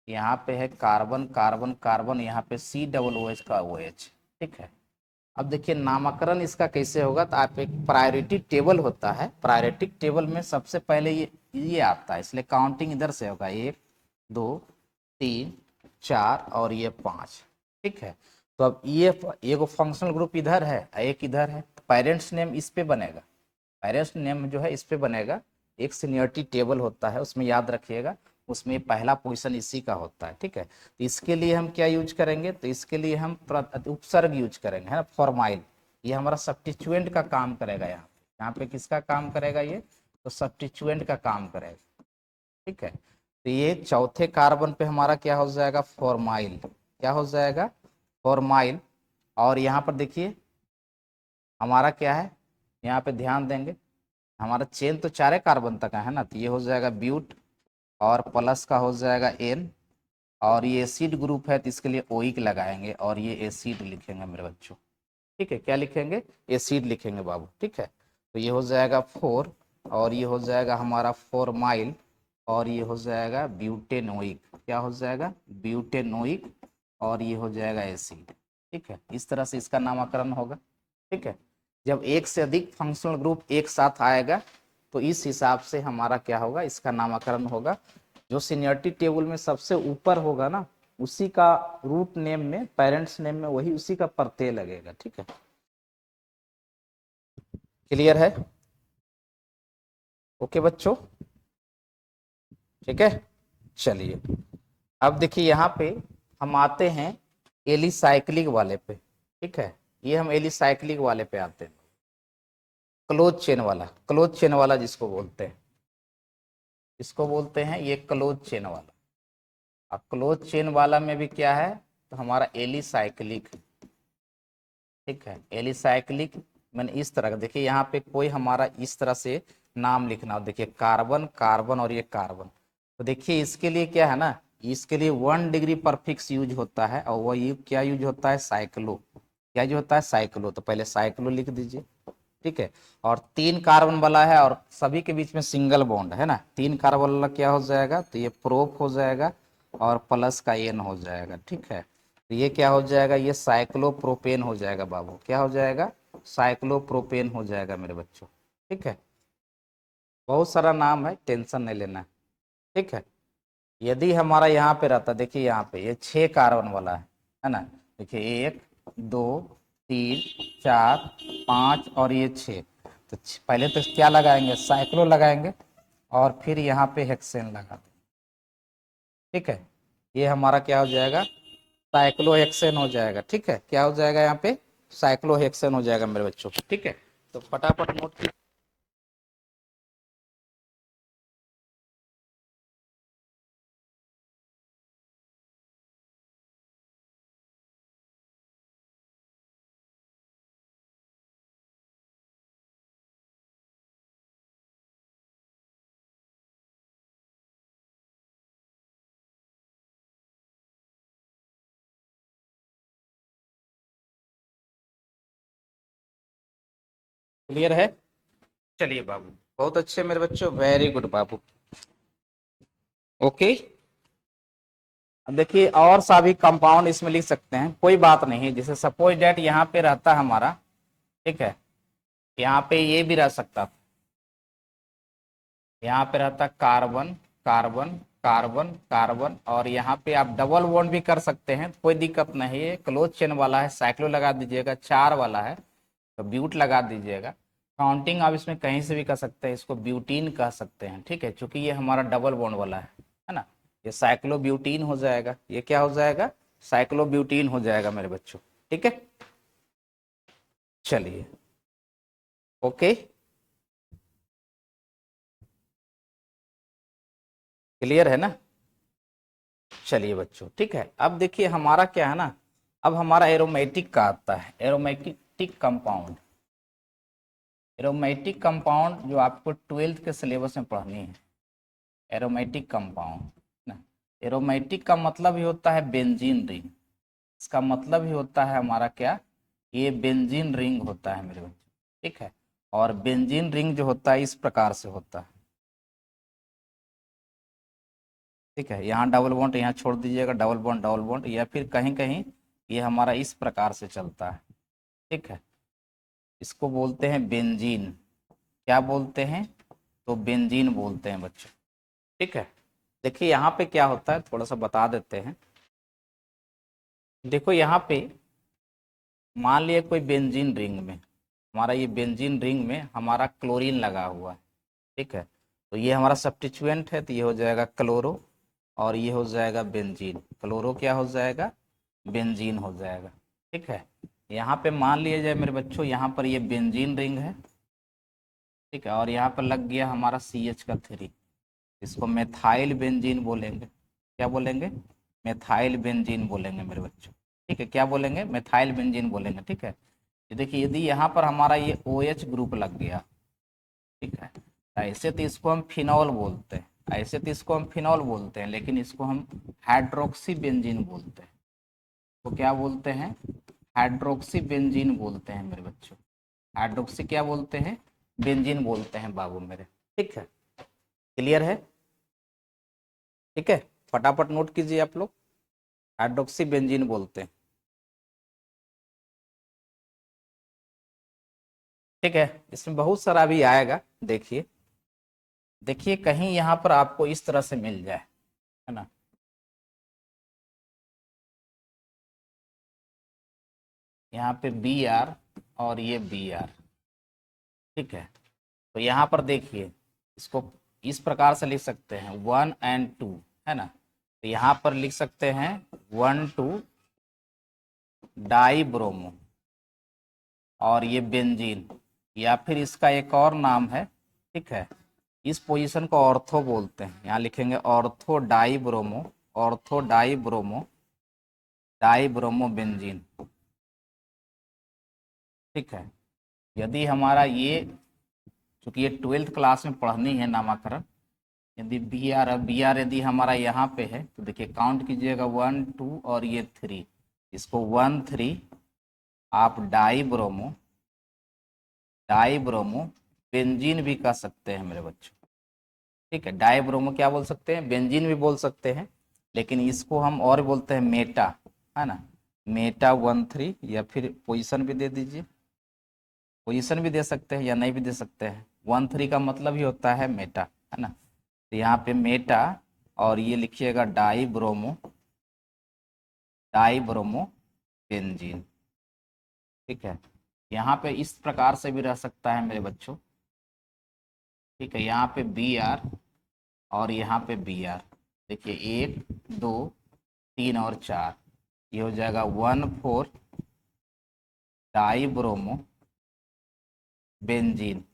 यहाँ पे है कार्बन कार्बन कार्बन, यहाँ पे COOH का OH। ठीक है, अब देखिए नामकरण इसका कैसे होगा, तो आप, एक प्रायोरिटी टेबल होता है, प्रायोरिटी टेबल में सबसे पहले ये आता है, इसलिए काउंटिंग इधर से होगा, 1 2 3 4 और ये 5। ठीक है, तो अब ये एक फंक्शनल ग्रुप इधर है, एक इधर है, पेरेंट्स नेम इस पे बनेगा, पेरेंट्स नेम जो है इस पे बनेगा। एक सीनियरिटी टेबल होता है, उसमें याद रखिएगा, उसमें पहला पोजीशन इसी का होता है। ठीक है, तो इसके लिए हम क्या यूज करेंगे, तो इसके लिए हम उपसर्ग यूज करेंगे, है ना, फॉर्माइल, ये हमारा सब्स्टिट्यूएंट का काम करेगा। यहाँ पे किसका काम करेगा ये, तो सब्स्टिट्यूएंट का काम करेगा। ठीक है, तो ये चौथे कार्बन पे हमारा क्या हो जाएगा, फॉर्माइल, क्या हो जाएगा, फॉर्माइल। और यहाँ पर देखिए हमारा क्या है, यहाँ पे ध्यान देंगे, हमारा चेन तो 4 कार्बन तक है ना, तो ये हो जाएगा ब्यूट, और प्लस का हो जाएगा N, और ये एसिड ग्रुप है तो इसके लिए ओइक लगाएंगे, और ये एसिड लिखेंगे मेरे बच्चों। ठीक है, क्या लिखेंगे, एसिड लिखेंगे बाबू। ठीक है, तो ये हो जाएगा 4, और ये हो जाएगा हमारा फॉर्माइल, और ये हो जाएगा ब्यूटेनोइक, क्या हो जाएगा, ब्यूटेनोइक, और ये हो जाएगा एसिड। ठीक है, इस तरह से इसका नामकरण होगा। ठीक है, जब एक से अधिक फंक्शनल ग्रुप एक साथ आएगा तो इस हिसाब से हमारा क्या होगा, इसका नामकरण होगा। जो सीनियरिटी टेबल में सबसे ऊपर होगा ना, उसी का रूट नेम में, पेरेंट्स नेम में, वही उसी का प्रत्यय लगेगा। ठीक है, क्लियर है, ओके बच्चों, ठीक है, चलिए अब देखिए यहाँ पे हम आते हैं एलिसाइक्लिक वाले पे। ठीक है, ये हम एलिसाइक्लिक वाले पे आते हैं, क्लोज चेन वाला, क्लोज चेन वाला जिसको बोलते हैं, इसको बोलते हैं ये क्लोज चेन वाला। अब क्लोज चेन वाला में भी क्या है, तो हमारा एलिसाइक्लिक। ठीक है, एलिसाइक्लिक मैंने इस तरह का, देखिए यहाँ पे कोई हमारा इस तरह से नाम लिखना हो, देखिए कार्बन कार्बन और ये कार्बन, तो देखिए इसके लिए क्या है ना, इसके लिए 1 डिग्री परफिक्स यूज होता है, और वही क्या यूज होता है, साइक्लो, क्या यूज होता है, साइक्लो, तो पहले साइक्लो लिख दीजिए। ठीक है, और 3 कार्बन वाला है और सभी के बीच में सिंगल बॉन्ड है ना, 3 कार्बन वाला क्या हो जाएगा, तो ये प्रोप हो जाएगा, और प्लस का एन हो जाएगा। ठीक है, तो ये क्या हो जाएगा, ये साइक्लोप्रोपेन हो जाएगा बाबू, क्या हो जाएगा, साइक्लोप्रोपेन हो जाएगा मेरे बच्चों। ठीक है, बहुत सारा नाम है, टेंशन नहीं लेना है। ठीक है, यदि हमारा यहाँ पे रहता, देखिए यहाँ पे ये 6 कार्बन वाला है ना, देखिए 1 2 3 4 5 और ये 6, तो पहले तो क्या लगाएंगे, साइक्लो लगाएंगे, और फिर यहाँ पे हेक्सेन लगा देंगे। ठीक है, ये हमारा क्या हो जाएगा, साइक्लोहेक्सेन हो जाएगा। ठीक है, क्या हो जाएगा यहाँ पे, साइक्लोहेक्सेन हो जाएगा मेरे बच्चों। ठीक है, तो फटाफट नोट क्लियर है? चलिए बाबू, बहुत अच्छे मेरे बच्चों, वेरी गुड बाबू। ओके, अब देखिए और सा भी कंपाउंड इसमें लिख सकते हैं, कोई बात नहीं। जैसे सपोज डेट यहाँ पे रहता हमारा, ठीक है, यहाँ पे ये भी रह सकता था, यहाँ पे रहता कार्बन कार्बन कार्बन कार्बन, और यहाँ पे आप डबल बॉन्ड भी कर सकते हैं, कोई दिक्कत नहीं है। क्लोज चेन वाला है, साइक्लो लगा दीजिएगा, चार वाला है तो ब्यूट लगा दीजिएगा। काउंटिंग आप इसमें कहीं से भी कर सकते हैं, इसको ब्यूटीन कह सकते हैं, ठीक है, क्योंकि ये हमारा डबल बॉन्ड वाला है ना। ये साइक्लो ब्यूटीन हो जाएगा, ये क्या हो जाएगा, साइक्लो ब्यूटीन हो जाएगा मेरे बच्चों, ठीक है। चलिए, ओके, क्लियर है ना। चलिए बच्चों, ठीक है, अब देखिए हमारा क्या है ना, अब हमारा एरोमेटिक का आता है, एरोमेटिक कंपाउंड। एरोमेटिक कंपाउंड जो आपको ट्वेल्थ के सिलेबस में पढ़नी है, एरोमेटिक कंपाउंड ना। एरोमेटिक का मतलब ही होता है बेंजीन रिंग, इसका मतलब ही होता है हमारा क्या, ये बेंजीन रिंग होता है मेरे बच्चों, ठीक है। और बेंजीन रिंग जो होता है इस प्रकार से होता है, ठीक है। यहाँ डबल बॉन्ड यहाँ छोड़ दीजिएगा, डबल बॉन्ड, या फिर कहीं कहीं ये हमारा इस प्रकार से चलता है, ठीक है। इसको बोलते हैं बेंजीन, क्या बोलते हैं, तो बेंजीन बोलते हैं बच्चों, ठीक है। देखिए यहाँ पे क्या होता है, थोड़ा सा बता देते हैं। देखो यहाँ पे मान लिया कोई बेंजीन रिंग में, हमारा ये बेंजीन रिंग में हमारा क्लोरीन लगा हुआ है, ठीक है। तो ये हमारा सब्स्टिट्यूएंट है, तो ये हो जाएगा क्लोरो, और ये हो जाएगा बेंजीन, क्लोरो क्या हो जाएगा, बेंजीन हो जाएगा, ठीक है। यहाँ पे मान लिया जाए मेरे बच्चों, यहाँ पर ये बेंजीन रिंग है, ठीक है, और यहाँ पर लग गया हमारा CH का 3, इसको मेथाइल बेंजीन बोलेंगे, क्या बोलेंगे, मेथाइल बेंजीन बोलेंगे मेरे बच्चों, ठीक है। क्या बोलेंगे, मेथाइल बेंजीन बोलेंगे, ठीक है। ये देखिए यदि यहाँ पर हमारा ये OH ग्रुप लग गया, ठीक है, ऐसे तो इसको हम फिनॉल बोलते हैं, ऐसे तो इसको हम फिनॉल बोलते हैं, लेकिन इसको हम हाइड्रोक्सी बेंजीन बोलते हैं। तो क्या बोलते हैं, हाइड्रोक्सी बेंजीन बोलते हैं मेरे बच्चों, हाइड्रोक्सी क्या बोलते हैं, बेंजीन बोलते हैं बाबू मेरे, ठीक है। क्लियर है, ठीक है, फटाफट नोट कीजिए आप लोग, हाइड्रोक्सी बेंजीन बोलते हैं, ठीक है। इसमें बहुत सारा भी आएगा, देखिए देखिए कहीं यहाँ पर आपको इस तरह से मिल जाए, है ना, यहाँ पे BR और ये BR, ठीक है। तो यहाँ पर देखिए, इसको इस प्रकार से लिख सकते हैं 1 और 2, है ना। तो यहाँ पर लिख सकते हैं 1,2 डाई ब्रोमो, और ये बेंजीन, या फिर इसका एक और नाम है, ठीक है। इस पोजीशन को ऑर्थो बोलते हैं, यहाँ लिखेंगे ortho di bromo, ortho di bromo, die bromo benzene, ठीक है। यदि हमारा ये, चूंकि ये ट्वेल्थ क्लास में पढ़नी है नामाकरण, यदि बी आर यदि हमारा यहाँ पे है तो देखिए काउंट कीजिएगा 1 2 और ये 3, इसको 1 3 आप डाई ब्रोमो बेंजीन भी कह सकते हैं मेरे बच्चों, ठीक है। डाई ब्रोमो क्या बोल सकते हैं, बेंजीन भी बोल सकते हैं, लेकिन इसको हम और बोलते हैं मेटा, है ना, मेटा 1 3, या फिर पोजीशन भी दे दीजिए, पोजीशन भी दे सकते हैं या नहीं भी दे सकते हैं, 1 3 का मतलब ही होता है मेटा, है ना। तो यहाँ पे मेटा, और ये लिखिएगा डाई ब्रोमो बेंजीन, ठीक है। यहाँ पे इस प्रकार से भी रह सकता है मेरे बच्चों, ठीक है। यहाँ पे BR और यहाँ पे BR, देखिए 1 2 3 और 4, ये हो जाएगा 1 4 डाई ब्रोमो बेंजीन,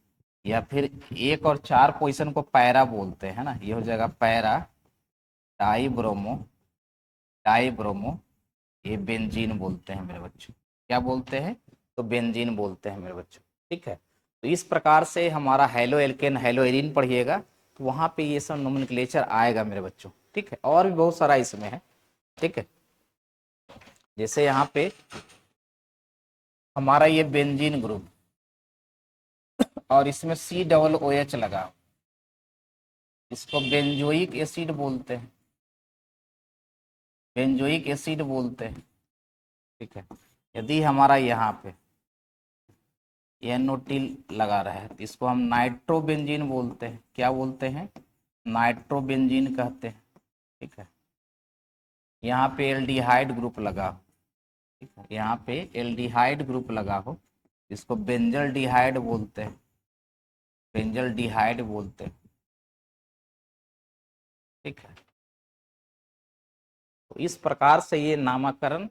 या फिर 1 और 4 पोजीशन को पैरा बोलते हैं ना, ये हो जाएगा para die bromo, die bromo, ये बेंजीन बोलते हैं मेरे बच्चों, क्या बोलते हैं, तो बेंजीन बोलते हैं मेरे बच्चों, ठीक है। तो इस प्रकार से हमारा हेलो एल्केन हेलो एरिन पढ़िएगा, तो वहाँ पे ये सब नोमेनक्लेचर आएगा मेरे बच्चों, ठीक है। और भी बहुत सारा इसमें है, ठीक है। जैसे यहाँ पे हमारा ये बेंजीन ग्रुप, और इसमें COOH लगाओ, इसको बेंजोइक एसिड बोलते हैं, बेंजोइक एसिड बोलते हैं। ठीक है, यदि हमारा यहाँ पे NO2 लगा रहा है तो इसको हम नाइट्रोबेंजीन बोलते हैं। क्या बोलते हैं? नाइट्रोबेंजीन कहते हैं। ठीक है, यहाँ पे एल्डिहाइड ग्रुप लगा हो, ठीक है, यहाँ पे एल्डिहाइड ग्रुप लगा हो, इसको बेंजल डिहाइड बोलते हैं, बेंजल डिहाइड बोलते हैं। ठीक है, तो इस प्रकार से ये नामकरण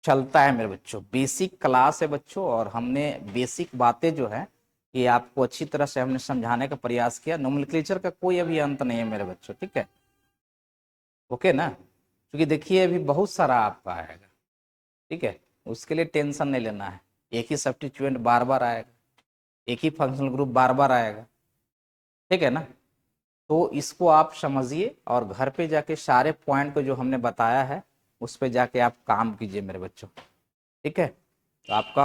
चलता है मेरे बच्चों। बेसिक क्लास है बच्चों, और हमने बेसिक बातें जो है ये आपको अच्छी तरह से हमने समझाने का प्रयास किया। नोमेनक्लेचर का कोई अभी अंत नहीं है मेरे बच्चों। ठीक है, ओके ना? क्योंकि देखिए अभी बहुत सारा आपका आएगा। ठीक है, उसके लिए टेंशन नहीं लेना है। एक ही सब्स्टिट्यूएंट बार बार आएगा, एक ही फंक्शनल ग्रुप बार बार आएगा। ठीक है ना? तो इसको आप समझिए और घर पे जाके सारे पॉइंट को जो हमने बताया है उस पे जाके आप काम कीजिए मेरे बच्चों। ठीक है, तो आपका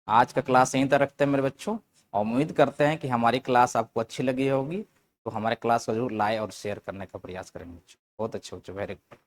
आज का क्लास यहीं तक रखते हैं मेरे बच्चों, और उम्मीद करते हैं कि हमारी क्लास आपको अच्छी लगी होगी। तो हमारे क्लास को जरूर लाइक और शेयर करने का प्रयास करेंगे बच्चों। बहुत अच्छे बच्चों, वेरी गुड।